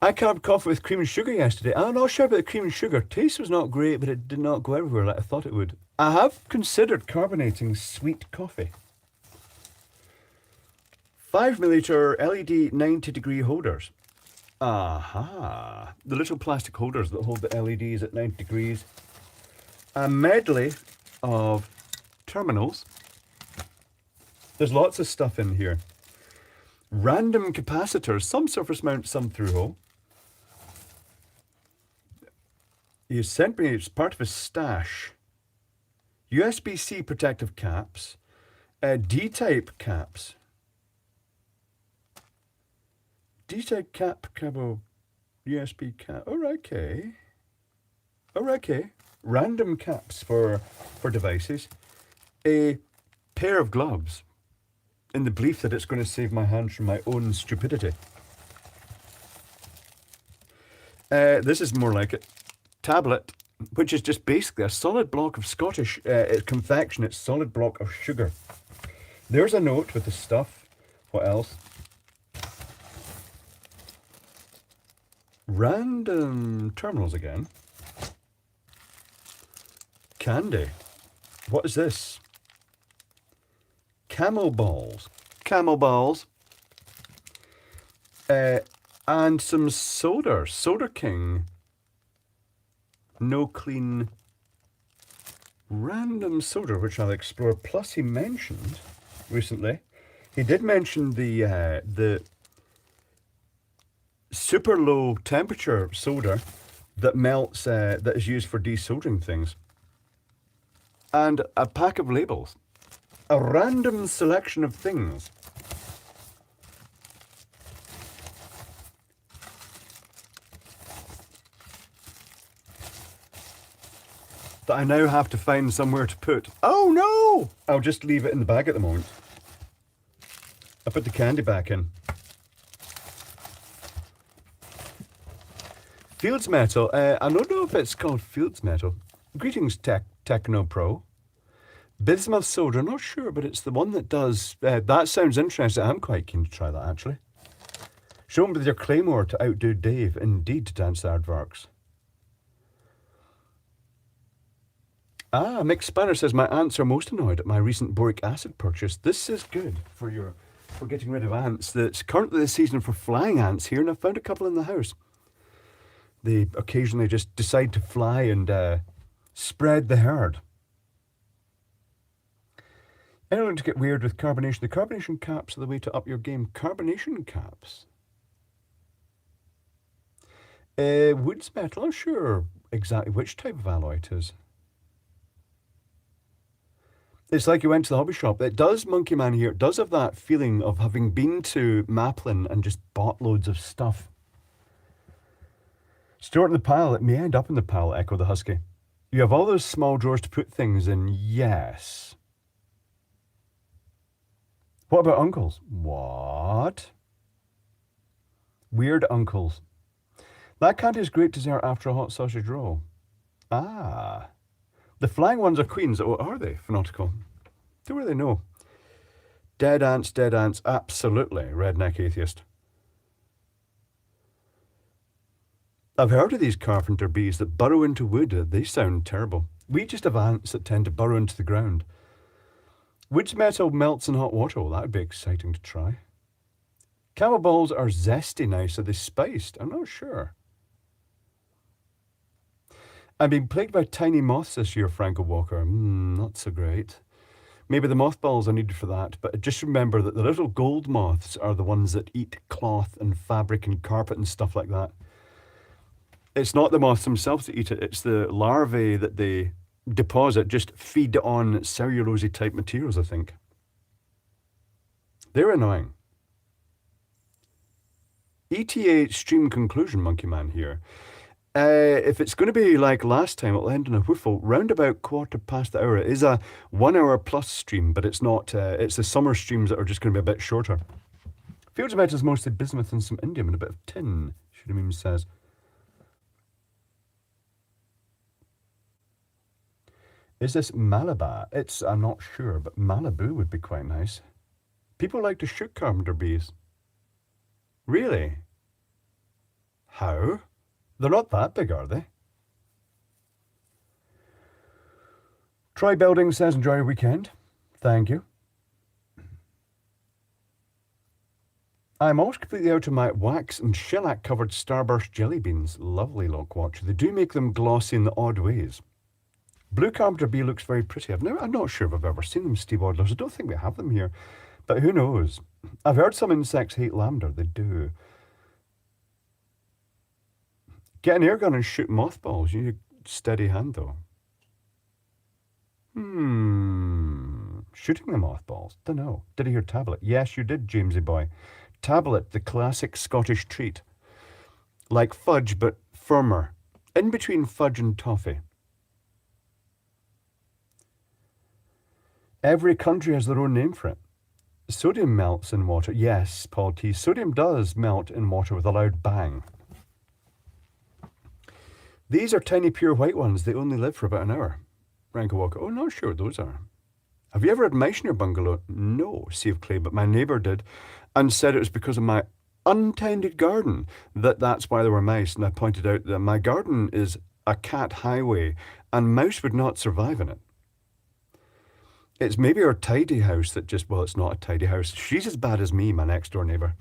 I carved coffee with cream and sugar yesterday. I'm not sure about the cream and sugar. Taste was not great, but it did not go everywhere like I thought it would. I have considered carbonating sweet coffee. 5mm LED 90-degree holders. Aha. The little plastic holders that hold the LEDs at 90 degrees. A medley of terminals. There's lots of stuff in here. Random capacitors, some surface mount, some through hole. He sent me, it's part of his stash. USB-C protective caps. D-type caps. D-type cap, cable, USB cap. Oh, okay. Oh, okay. Random caps for devices. A pair of gloves, in the belief that it's going to save my hands from my own stupidity. This is more like it. Tablet, which is just basically a solid block of Scottish confection. It's solid block of sugar. There's a note with the stuff. What else? Random terminals again. Candy. What is this? Camel balls. Camel balls. And some Soda. Soda King. No clean random soda, which I'll explore. Plus, he mentioned recently, he did mention the super low temperature soda that melts, that is used for desoldering things. And a pack of labels. A random selection of things. That I now have to find somewhere to put. Oh no! I'll just leave it in the bag at the moment. I put the candy back in. Fields Metal. I don't know if it's called Fields Metal. Greetings, Techno Pro. Bismuth Soda, not sure, but it's the one that does. That sounds interesting. I'm quite keen to try that, actually. Show 'em with your claymore to outdo Dave. Indeed, dance aardvarks. Mick Spanner says, my ants are most annoyed at my recent boric acid purchase. This is good for getting rid of ants. It's currently the season for flying ants here, and I've found a couple in the house. They occasionally just decide to fly and spread the herd. Anyone to get weird with carbonation? The carbonation caps are the way to up your game. Carbonation caps? Woods metal, I'm not sure exactly which type of alloy it is. It's like you went to the hobby shop. It does, Monkey Man here, it does have that feeling of having been to Maplin and just bought loads of stuff. Store it in the pile. It may end up in the pile, Echo the Husky. You have all those small drawers to put things in, yes. What about uncles? What? Weird uncles. That candy is great dessert after a hot sausage roll. Ah. The flying ones are queens. Oh, are they? Phenotical. Do really know? Dead ants, absolutely. Redneck atheist. I've heard of these carpenter bees that burrow into wood. They sound terrible. We just have ants that tend to burrow into the ground. Wood's metal melts in hot water. Well, that would be exciting to try. Camel balls are zesty nice. Are they spiced? I'm not sure. I'm being plagued by tiny moths this year, Franco Walker. Not so great. Maybe the mothballs are needed for that, but just remember that the little gold moths are the ones that eat cloth and fabric and carpet and stuff like that. It's not the moths themselves that eat it, it's the larvae that they deposit, just feed on cellulose type materials, I think. They're annoying. ETA stream conclusion, Monkey Man here. If it's going to be like last time, it'll end in a whiffle. Round about 1/4 the hour. It is a 1 hour plus stream, but it's not. It's the summer streams that are just going to be a bit shorter. Fields Metal is mostly bismuth and some indium and a bit of tin, Shudamim says. Is this Malabar? I'm not sure, but Malibu would be quite nice. People like to shoot carpenter bees. Really? How? They're not that big, are they? Troy Belding says, enjoy your weekend. Thank you. I'm almost completely out of my wax and shellac covered Starburst jelly beans. Lovely Lockwatch. They do make them glossy in the odd ways. Blue Carpenter Bee looks very pretty. I'm not sure if I've ever seen them, Steve Odlers. I don't think we have them here, but who knows? I've heard some insects hate lavender. They do. Get an air gun and shoot mothballs. You need a steady hand, though. Shooting the mothballs? Dunno. Did I hear tablet? Yes, you did, Jamesy boy. Tablet, the classic Scottish treat. Like fudge, but firmer. In between fudge and toffee. Every country has their own name for it. Sodium melts in water. Yes, Paul T. Sodium does melt in water with a loud bang. These are tiny pure white ones. They only live for about an hour. Franco Walker. Oh, not sure what those are. Have you ever had mice in your bungalow? No, Sea of Clay, but my neighbour did and said it was because of my untended garden that's why there were mice. And I pointed out that my garden is a cat highway and mouse would not survive in it. It's maybe our tidy house that just, well, it's not a tidy house. She's as bad as me, my next door neighbour.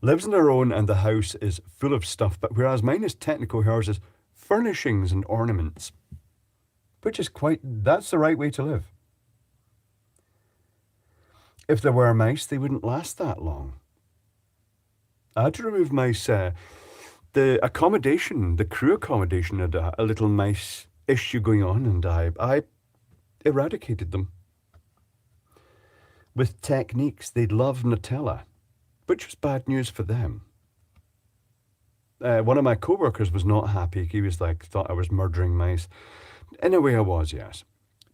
Lives on her own and the house is full of stuff, but whereas mine is technical, hers is furnishings and ornaments. Which is that's the right way to live. If there were mice, they wouldn't last that long. I had to remove mice. The accommodation, the crew accommodation had a little mice issue going on, and I eradicated them. With techniques, they'd love Nutella, which was bad news for them. One of my co-workers was not happy. He was like, thought I was murdering mice. In a way I was, yes.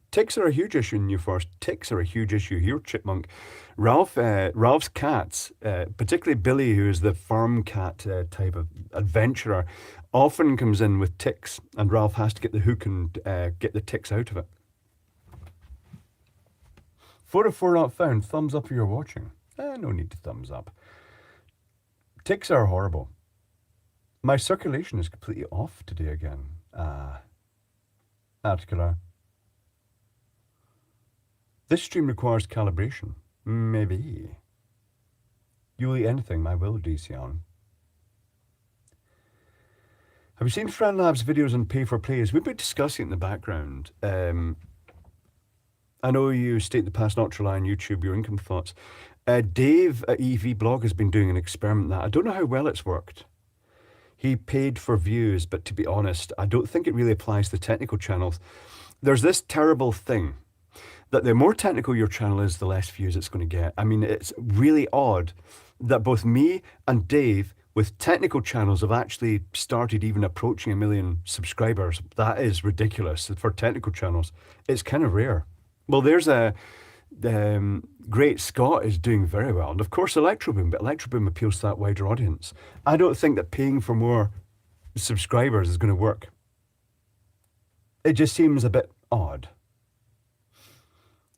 Ticks are a huge issue in New Forest. Ticks are a huge issue here, Chipmunk. Ralph's cats, particularly Billy, who is the farm cat type of adventurer, often comes in with ticks, and Ralph has to get the hook and get the ticks out of it. 4 of 4 not found. Thumbs up if you're watching. No need to thumbs up. Ticks are horrible. My circulation is completely off today again. Articular. This stream requires calibration. Maybe. You'll eat anything, I will, DCon. Have you seen Fran Lab's videos on pay for plays? We've been discussing it in the background. I know you state the past not to rely on YouTube, your income thoughts. Dave at EV Blog has been doing an experiment that I don't know how well it's worked. He paid for views, but to be honest, I don't think it really applies to technical channels. There's this terrible thing that the more technical your channel is, the less views it's going to get. I mean, it's really odd that both me and Dave with technical channels have actually started even approaching 1 million subscribers. That is ridiculous for technical channels. It's kind of rare. Well, there's Great Scott is doing very well. And of course, Electroboom, but Electroboom appeals to that wider audience. I don't think that paying for more subscribers is going to work. It just seems a bit odd.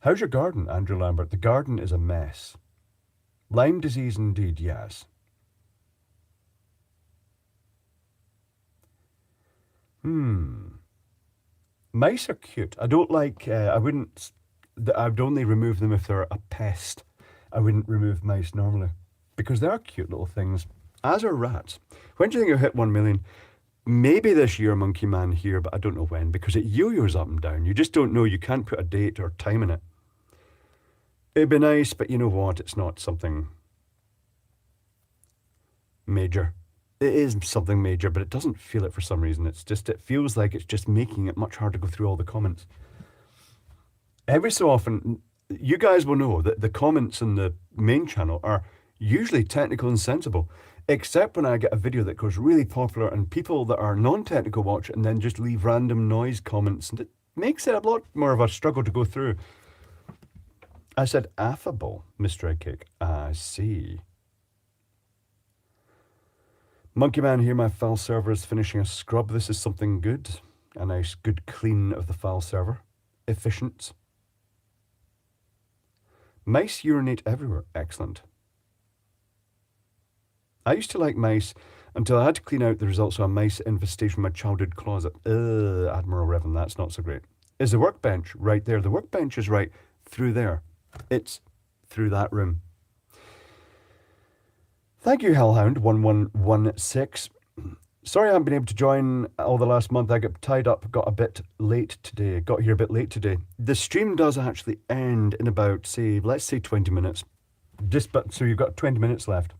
How's your garden, Andrew Lambert? The garden is a mess. Lyme disease indeed, yes. Mice are cute. I don't like, I'd only remove them if they're a pest. I wouldn't remove mice normally because they are cute little things, as are rats. When do you think you'll hit 1 million? Maybe this year, Monkey Man here, but I don't know when because it yo-yos up and down. You just don't know. You can't put a date or time in it. It'd be nice, but you know what? It's not something major. It is something major, but it doesn't feel it for some reason. It feels like it's just making it much harder to go through all the comments. Every so often, you guys will know that the comments in the main channel are usually technical and sensible, except when I get a video that goes really popular and people that are non-technical watch it and then just leave random noise comments, and it makes it a lot more of a struggle to go through. I said affable, Mr. Eggcake. I see. Monkey Man here, my file server is finishing a scrub. This is something good. A nice good clean of the file server. Efficient. Mice urinate everywhere. Excellent. I used to like mice until I had to clean out the results of a mice infestation in my childhood closet. Admiral Revan, that's not so great. Is the workbench right there? The workbench is right through there. It's through that room. Thank you, Hellhound1116. Sorry I haven't been able to join all the last month. I got tied up, got here a bit late today. The stream does actually end in about, let's say 20 minutes. So you've got 20 minutes left.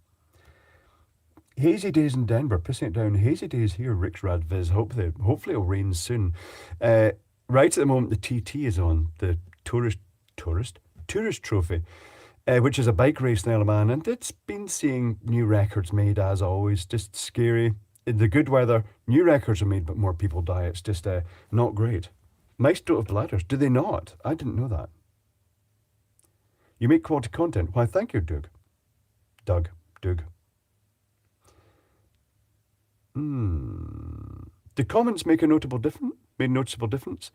Hazy Dayz in Denver, pissing it down. Hazy Dayz here, Rick's Rad Viz. Hopefully it'll rain soon. Right at the moment, the TT is on, the Tourist Trophy. Which is a bike race in Isle of Man, and it's been seeing new records made as always. Just scary. In the good weather, new records are made, but more people die. It's just not great. Mice don't have bladders. Do they not? I didn't know that. You make quality content. Why, thank you, Doug. Doug. Do comments make a noticeable difference?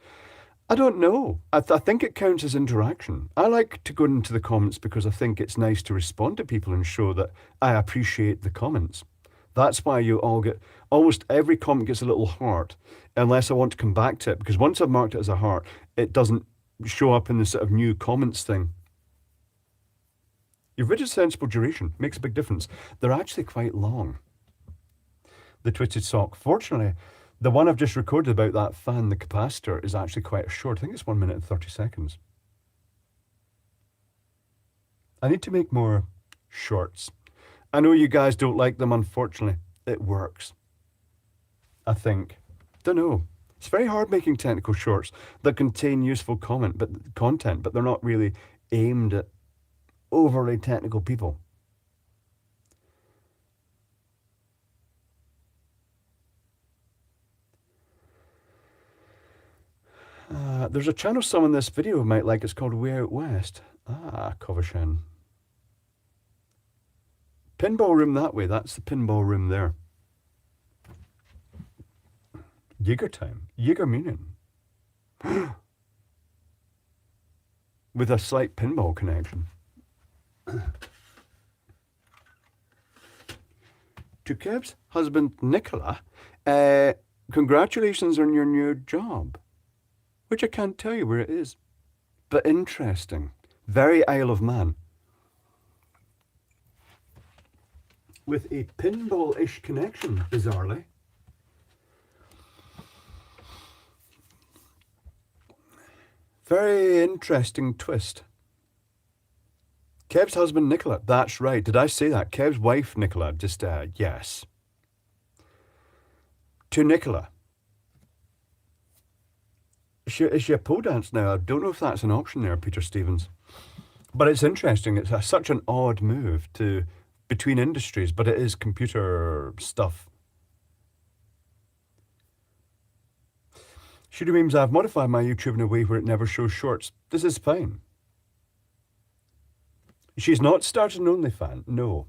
I don't know. I think it counts as interaction. I like to go into the comments because I think it's nice to respond to people and show that I appreciate the comments. That's why you all get, almost every comment gets a little heart, unless I want to come back to it, because once I've marked it as a heart, it doesn't show up in the sort of new comments thing. Your rigid sensible duration makes a big difference. They're actually quite long. The twisted sock. Fortunately, the one I've just recorded about that fan, the capacitor, is actually quite short. I think it's 1 minute and 30 seconds. I need to make more shorts. I know you guys don't like them, unfortunately. It works. I think. Don't know. It's very hard making technical shorts that contain useful content, but they're not really aimed at overly technical people. There's a channel some in this video might like. It's called Way Out West. Ah, Covershan. Pinball room that way. That's the pinball room there. Jaeger time. Jaeger meaning. With a slight pinball connection. To Kev's husband, Nicola, congratulations on your new job. Which I can't tell you where it is. But interesting. Very Isle of Man. With a pinball-ish connection, bizarrely. Very interesting twist. Kev's husband, Nicola. That's right. Did I say that? Kev's wife, Nicola. Just, yes. To Nicola. Is she a pole dance now? I don't know if that's an option there, Peter Stevens. But it's interesting. It's such an odd move between industries, but it is computer stuff. Shooty memes, I've modified my YouTube in a way where it never shows shorts. This is fine. She's not started an OnlyFans. No.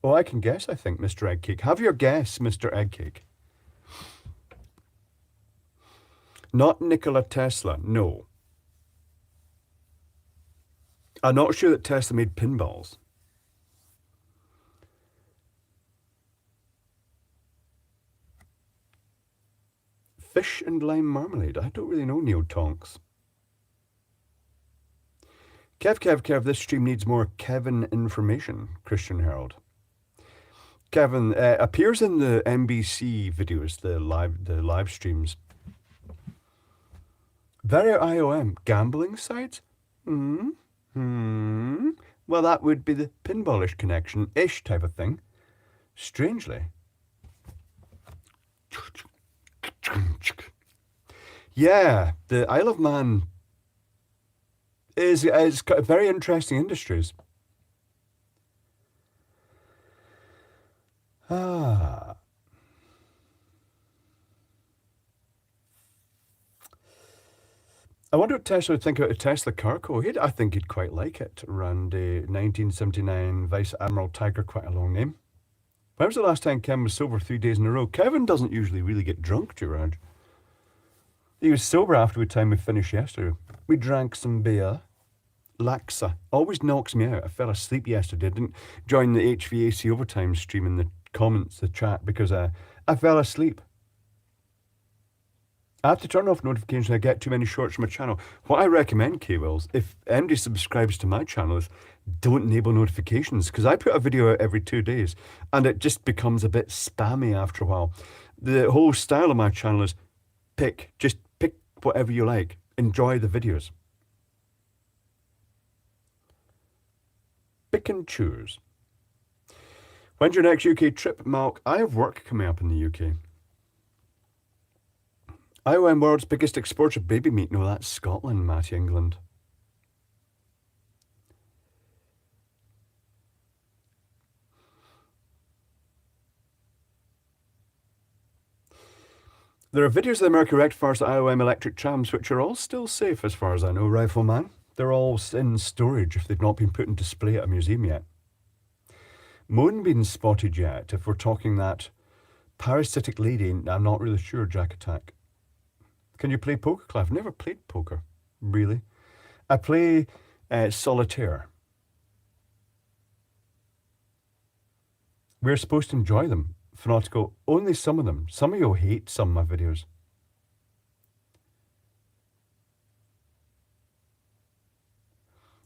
Oh, I can guess, I think, Mr. Eggcake. Have your guess, Mr. Eggcake. Not Nikola Tesla, no. I'm not sure that Tesla made pinballs. Fish and lime marmalade. I don't really know Neil Tonks. Kev, this stream needs more Kevin information, Christian Herald. Kevin appears in the NBC videos, the live streams. Very IOM. Gambling sites? Well, that would be the pinballish connection-ish type of thing. Strangely. Yeah, the Isle of Man is got very interesting industries. I wonder what Tesla would think about a Tesla Cargo. I think he'd quite like it. Around 1979, Vice Admiral Tiger, quite a long name. When was the last time Kevin was sober 3 days in a row? Kevin doesn't usually really get drunk, Gerard. He was sober after the time we finished yesterday. We drank some beer. Laxa. Always knocks me out. I fell asleep yesterday. I didn't join the HVAC overtime stream in the comments, the chat, because I fell asleep. I have to turn off notifications when I get too many shorts from my channel. What I recommend, K-Wills, if anybody subscribes to my channel, is don't enable notifications, because I put a video out every 2 days, and it just becomes a bit spammy after a while. The whole style of my channel is just pick whatever you like. Enjoy the videos. Pick and choose. When's your next UK trip, Malk? I have work coming up in the UK. IOM world's biggest exporter of baby meat. No, that's Scotland, Matty, England. There are videos of the American rectifiers at IOM electric trams, which are all still safe as far as I know, Rifleman. They're all in storage if they've not been put in display at a museum yet. Moon been spotted yet, if we're talking that parasitic lady, I'm not really sure, Jack Attack. Can you play poker, Clive? I've never played poker, really. I play solitaire. We're supposed to enjoy them. Fanatical, only some of them. Some of you hate some of my videos.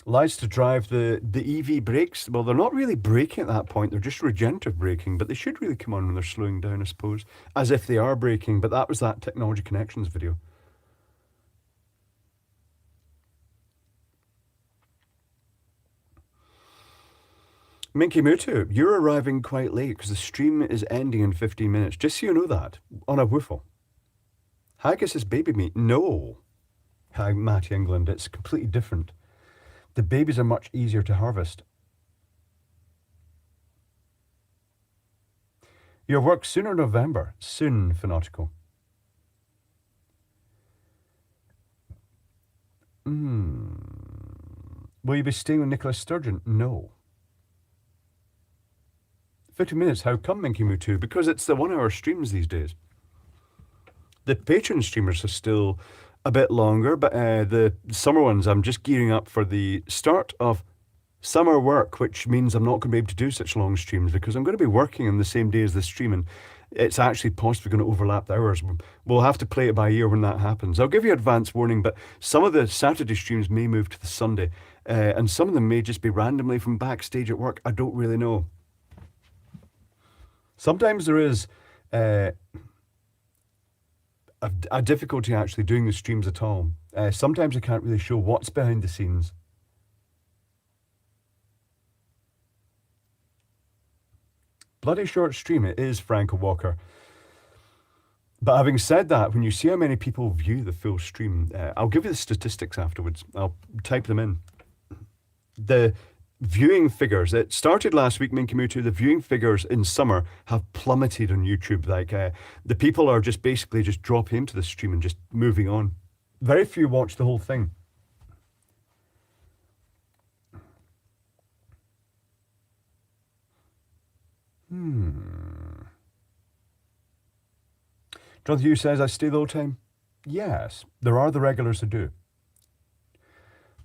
Lies to drive the EV brakes. Well, they're not really braking at that point. They're just regenerative braking, but they should really come on when they're slowing down, I suppose. As if they are braking, but that was that Technology Connections video. Minky Mutu, you're arriving quite late because the stream is ending in 15 minutes. Just so you know that. On a woofle. Haggis is baby meat. No. Hi, Matty England. It's completely different. The babies are much easier to harvest. Your work sooner November. Soon, Fanautical. Will you be staying with Nicola Sturgeon? No. 50 minutes. How come, Minky Mutu? Because it's the 1 hour streams these days. The Patreon streamers are still a bit longer, but the summer ones, I'm just gearing up for the start of summer work, which means I'm not going to be able to do such long streams because I'm going to be working on the same day as the stream, and it's actually possibly going to overlap the hours. We'll have to play it by ear when that happens. I'll give you advance warning, but some of the Saturday streams may move to the Sunday, and some of them may just be randomly from backstage at work. I don't really know. Sometimes there is a difficulty actually doing the streams at all. Sometimes I can't really show what's behind the scenes. Bloody short stream it is, Franco Walker. But having said that, when you see how many people view the full stream, I'll give you the statistics afterwards. I'll type them in. The viewing figures, it started last week, Minky Mutu, the viewing figures in summer have plummeted on YouTube. Like, the people are just basically just dropping into the stream and just moving on. Very few watch the whole thing. Jonathan Hughes says, I stay the whole time. Yes, there are the regulars who do.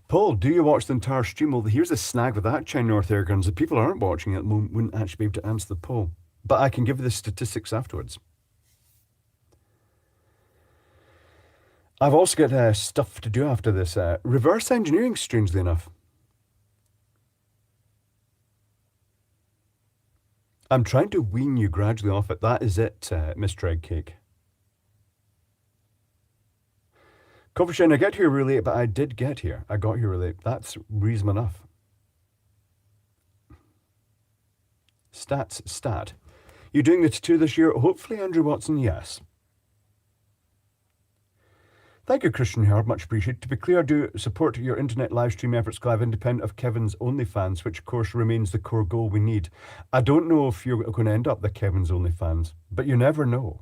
Paul, do you watch the entire stream? Well, here's the snag with that, China North Air Guns. The people who aren't watching it at the moment wouldn't actually be able to answer the poll. But I can give you the statistics afterwards. I've also got stuff to do after this. Reverse engineering, strangely enough. I'm trying to wean you gradually off it. That is it, Mr. Eggcake. Coffee Shine, I get here really late, but I did get here. I got here really late. That's reason enough. Stat. You doing the tattoo this year? Hopefully, Andrew Watson, yes. Thank you, Christian Herb. Much appreciated. To be clear, I do support your internet live stream efforts, Clive, independent of Kevin's OnlyFans, which, of course, remains the core goal we need. I don't know if you're going to end up the Kevin's OnlyFans, but you never know.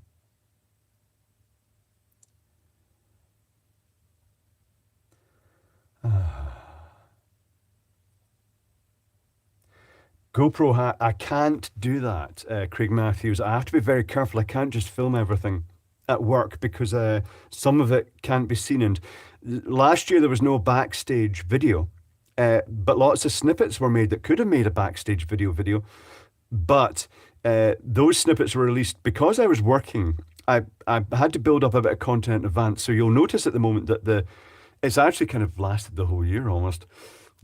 GoPro hat, I can't do that, Craig Matthews. I have to be very careful. I can't just film everything at work because some of it can't be seen. And last year there was no backstage video, but lots of snippets were made that could have made a backstage video. But those snippets were released because I was working. I had to build up a bit of content in advance. So you'll notice at the moment that it's actually kind of lasted the whole year almost,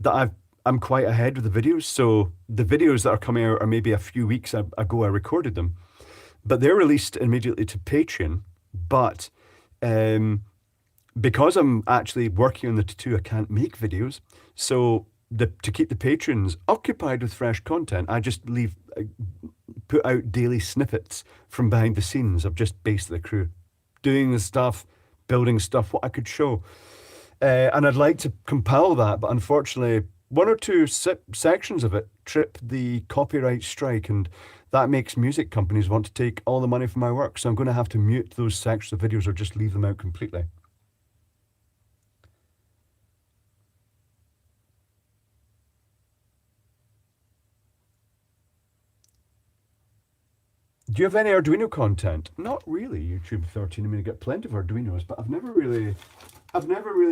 that I'm quite ahead with the videos. So the videos that are coming out are maybe a few weeks ago I recorded them, but they're released immediately to Patreon. But because I'm actually working on the tattoo, I can't make videos. So to keep the patrons occupied with fresh content, I just put out daily snippets from behind the scenes of just basically the crew, doing the stuff, building stuff, what I could show. And I'd like to compile that, but unfortunately, one or two sections of it trip the copyright strike, and that makes music companies want to take all the money from my work. So I'm going to have to mute those sections of videos or just leave them out completely. Do you have any Arduino content? Not really, YouTube 13. I mean, I get plenty of Arduinos, but I've never really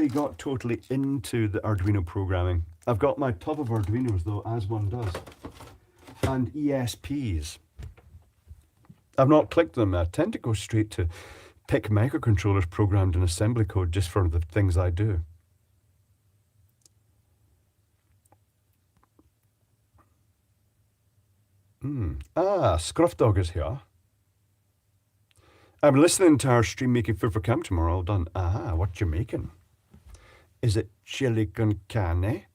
got totally into the Arduino programming. I've got my tub of Arduinos though, as one does, and ESPs. I've not clicked them. I tend to go straight to pick microcontrollers programmed in assembly code just for the things I do. Scruff Dog is here. I'm listening to our stream making food for camp tomorrow. All done. What you making? Is it chili con carne?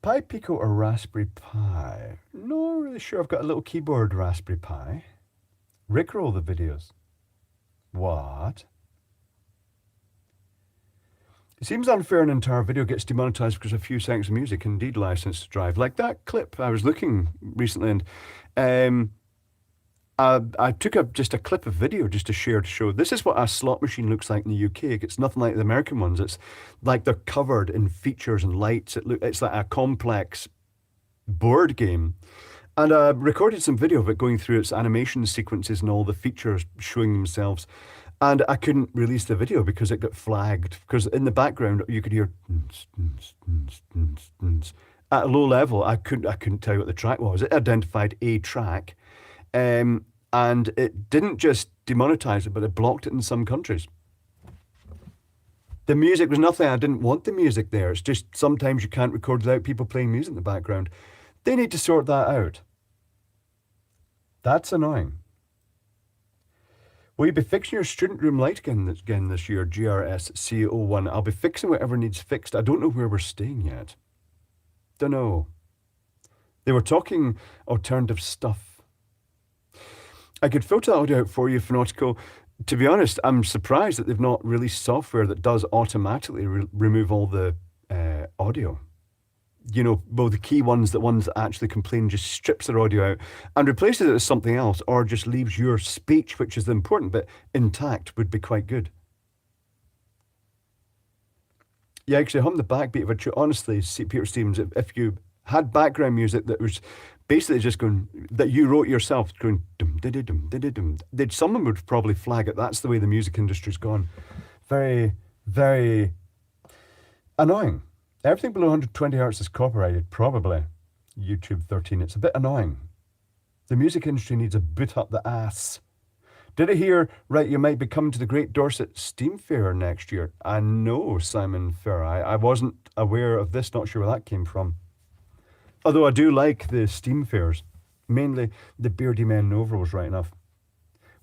Pie Pico or Raspberry Pi? Not really sure. I've got a little keyboard Raspberry Pi. Rickroll the videos. What? It seems unfair an entire video gets demonetized because a few seconds of music, indeed licensed to drive. Like that clip I was looking recently, and I took just a clip of video just to share to show this is what a slot machine looks like in the UK. It's nothing like the American ones. It's like they're covered in features and lights. It's like a complex board game. And I recorded some video of it going through its animation sequences and all the features showing themselves. And I couldn't release the video because it got flagged. Because in the background you could hear at a low level. I couldn't tell you what the track was. It identified a track, and it didn't just demonetize it, but it blocked it in some countries. The music was nothing. I didn't want the music there. It's just sometimes you can't record without people playing music in the background. They need to sort that out. That's annoying. Will you be fixing your student room light again this year, GRSCO1? I'll be fixing whatever needs fixed. I don't know where we're staying yet. Don't know. They were talking alternative stuff. I could filter that audio out for you, Fanautical. To be honest, I'm surprised that they've not released software that does automatically remove all the audio. You know, well, the key ones, the ones that actually complain, just strips their audio out and replaces it with something else, or just leaves your speech, which is the important bit, intact, would be quite good. Yeah, actually, hum the backbeat of it. Honestly, Peter Stevens, if you had background music that was basically just going, that you wrote yourself, going dum diddy dum diddy dum, someone would probably flag it. That's the way the music industry's gone. Very, very annoying. Everything below 120 hertz is copyrighted, probably. YouTube 13, it's a bit annoying. The music industry needs a boot up the ass. Did I hear right you might be coming to the Great Dorset Steam Fair next year? I know, Simon Fair. I wasn't aware of this, not sure where that came from. Although I do like the Steam Fairs. Mainly the beardy men in overalls, right enough.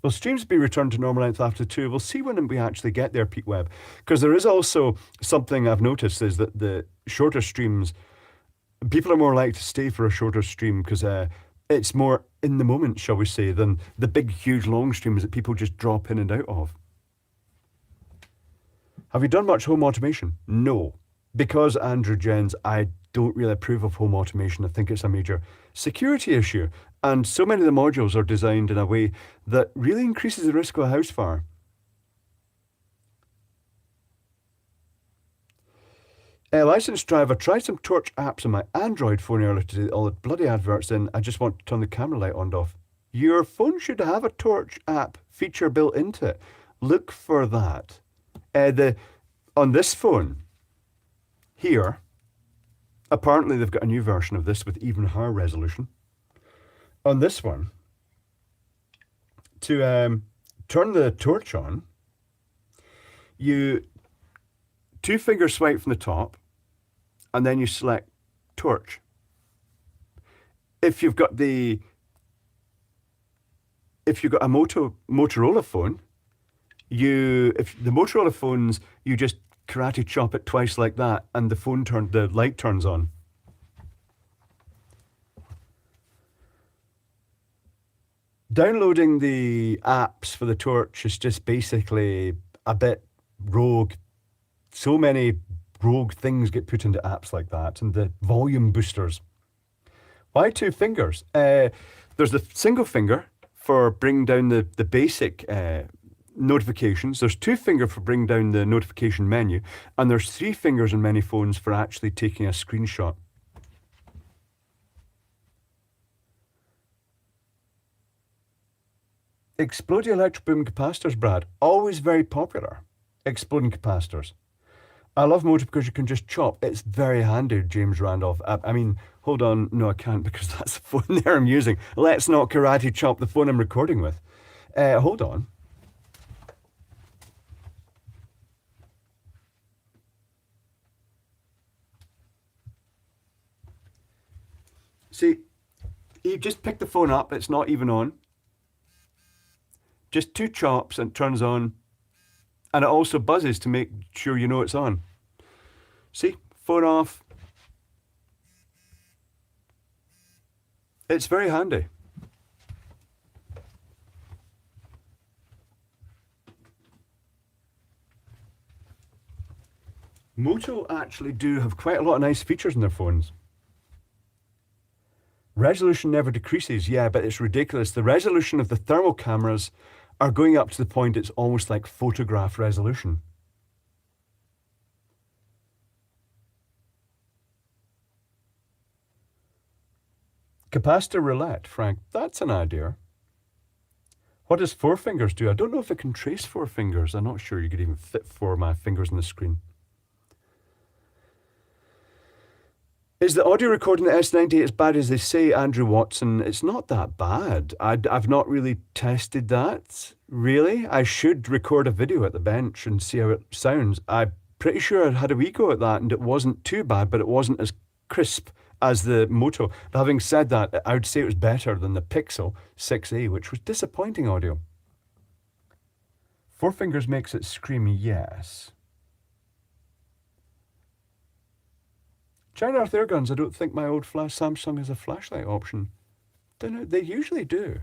Will streams be returned to normal length after 2? We'll see when we actually get there, Pete Webb. Because there is also something I've noticed is that the shorter streams, people are more likely to stay for a shorter stream because it's more in the moment, shall we say, than the big, huge, long streams that people just drop in and out of. Have you done much home automation? No. Because, Andrew Jens, I don't really approve of home automation. I think it's a major security issue. And so many of the modules are designed in a way that really increases the risk of a house fire. Licensed driver, tried some torch apps on my Android phone earlier today. All the bloody adverts in. I just want to turn the camera light on and off. Your phone should have a torch app feature built into it. Look for that. On this phone, here, apparently they've got a new version of this with even higher resolution. On this one, to turn the torch on, you two finger swipe from the top, and then you select torch. If you've got a Motorola phone, if the Motorola phones, you just karate chop it twice like that, and the light turns on. Downloading the apps for the torch is just basically a bit rogue. So many rogue things get put into apps like that, and the volume boosters. Why two fingers? There's the single finger for bringing down the basic notifications. There's two finger for bringing down the notification menu, and there's three fingers in many phones for actually taking a screenshot. Exploding electric boom capacitors, Brad. Always very popular. Exploding capacitors. I love motor because you can just chop. It's very handy, James Randolph. I mean, hold on. No, I can't because that's the phone there I'm using. Let's not karate chop the phone I'm recording with. Hold on. See, you just pick the phone up, it's not even on. Just two chops and it turns on. And it also buzzes to make sure you know it's on. See, phone off. It's very handy. Moto actually do have quite a lot of nice features in their phones. Resolution never decreases, yeah, but it's ridiculous. The resolution of the thermal cameras are going up to the point it's almost like photograph resolution. Capacitor roulette, Frank, that's an idea. What does four fingers do? I don't know if it can trace four fingers. I'm not sure you could even fit four of my fingers on the screen. Is the audio recording the S90 as bad as they say, Andrew Watson? It's not that bad. I've not really tested that, really. I should record a video at the bench and see how it sounds. I'm pretty sure I had a wee go at that and it wasn't too bad, but it wasn't as crisp as the Moto. But having said that, I would say it was better than the Pixel 6a, which was disappointing audio. Four fingers makes it scream, yes. China Earth air guns, I don't think my old Samsung has a flashlight option. Don't know, they usually do.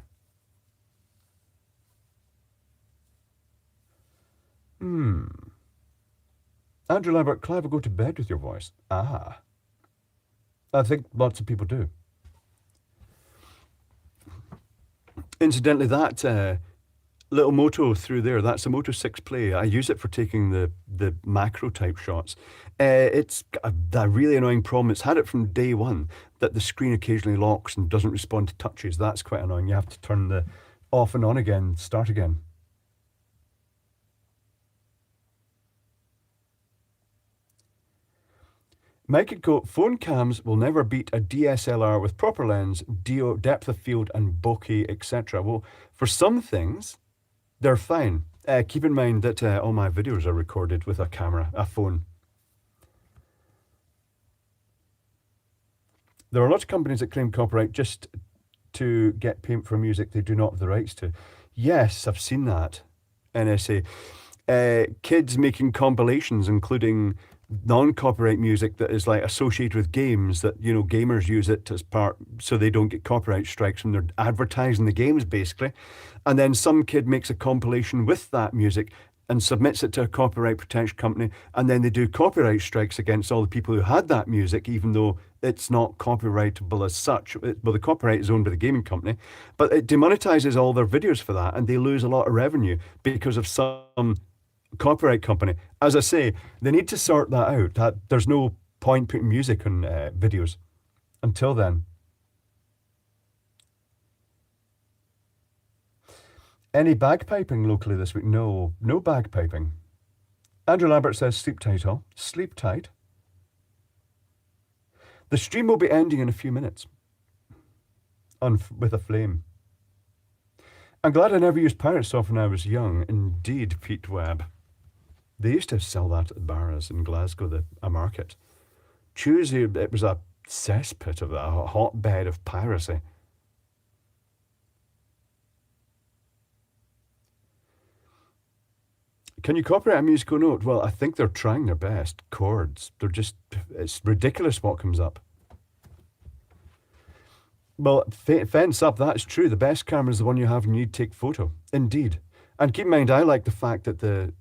Andrew Lambert, Clive will go to bed with your voice. Ah. I think lots of people do. Incidentally, that little Moto through there, that's a Moto 6 Play. I use it for taking the macro type shots. It's a really annoying problem. It's had it from day one, that the screen occasionally locks and doesn't respond to touches. That's quite annoying. You have to turn the off and on again, start again. Mike could go, phone cams will never beat a DSLR with proper lens, depth of field and bokeh, etc. Well, for some things, they're fine. Keep in mind that all my videos are recorded with a camera, a phone. There are lots of companies that claim copyright just to get payment for music they do not have the rights to. Yes, I've seen that. NSA. Kids making compilations, including non-copyright music that is like associated with games that, you know, gamers use it as part so they don't get copyright strikes when they're advertising the games, basically. And then some kid makes a compilation with that music and submits it to a copyright protection company, and then they do copyright strikes against all the people who had that music, even though it's not copyrightable as such. Well, the copyright is owned by the gaming company, but it demonetizes all their videos for that, and they lose a lot of revenue because of some copyright company. As I say, they need to sort that out. That there's no point putting music on videos until then. Any bagpiping locally this week? No bagpiping. Andrew Lambert says sleep tight, huh? Sleep tight. The stream will be ending in a few minutes with a flame. I'm glad I never used pirate soft when I was young. Indeed, Pete Webb. They used to sell that at bars in Glasgow, a market. Tuesday, it was a cesspit of a hotbed of piracy. Can you copyright a musical note? Well, I think they're trying their best. Chords. It's ridiculous what comes up. Well, fence up, that's true. The best camera is the one you have when you take photo. Indeed. And keep in mind, I like the fact that the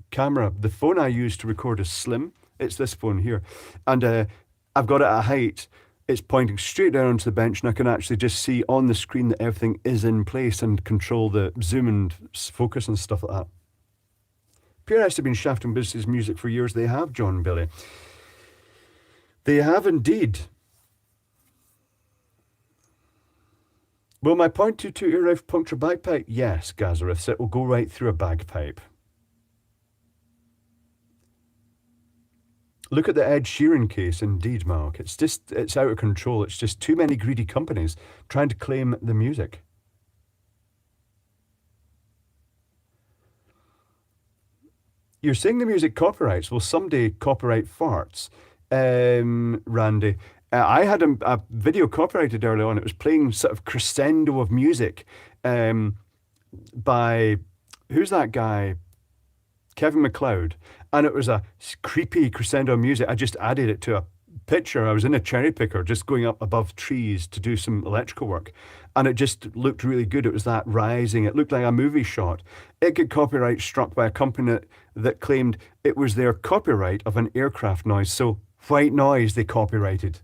phone I use to record is slim. It's this phone here. And I've got it at a height. It's pointing straight down onto the bench, and I can actually just see on the screen that everything is in place and control the zoom and focus and stuff like that. PRS have been shafting business music for years. They have, John Billy. They have indeed. Will my .22 ear rifle puncture bagpipe? Yes, Gazareth. It will go right through a bagpipe. Look at the Ed Sheeran case, indeed, Mark. It's out of control. It's just too many greedy companies trying to claim the music. You're saying the music copyrights. Well, someday copyright farts, Randy. I had a video copyrighted early on. It was playing sort of crescendo of music by, who's that guy? Kevin MacLeod. And it was a creepy crescendo of music. I just added it to a picture. I was in a cherry picker just going up above trees to do some electrical work. And it just looked really good. It was that rising. It looked like a movie shot. It got copyright struck by a company that claimed it was their copyright of an aircraft noise. So white noise they copyrighted.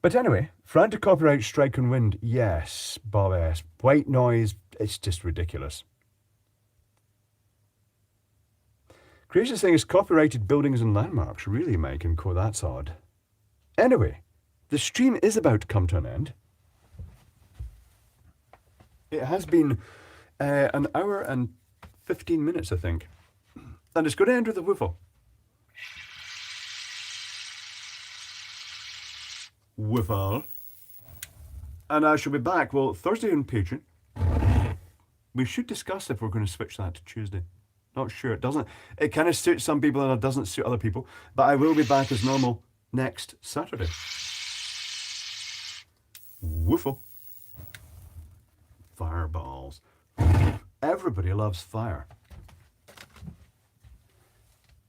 But anyway, frantic copyright strike and wind, yes, Bob S. White noise, it's just ridiculous. Craziest thing is copyrighted buildings and landmarks. Really, Mike and Co, that's odd. Anyway, the stream is about to come to an end. It has been an hour and 15 minutes, I think. And it's going to end with a woofle. Woofle. And I shall be back, well, Thursday on Patreon. We should discuss if we're going to switch that to Tuesday. Not sure. It kind of suits some people and it doesn't suit other people. But I will be back as normal next Saturday. Woofle. Fireballs. Everybody loves fire.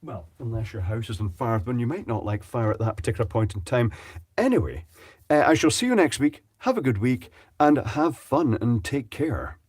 Well, unless your house is on fire, then you might not like fire at that particular point in time. Anyway, I shall see you next week. Have a good week and have fun and take care.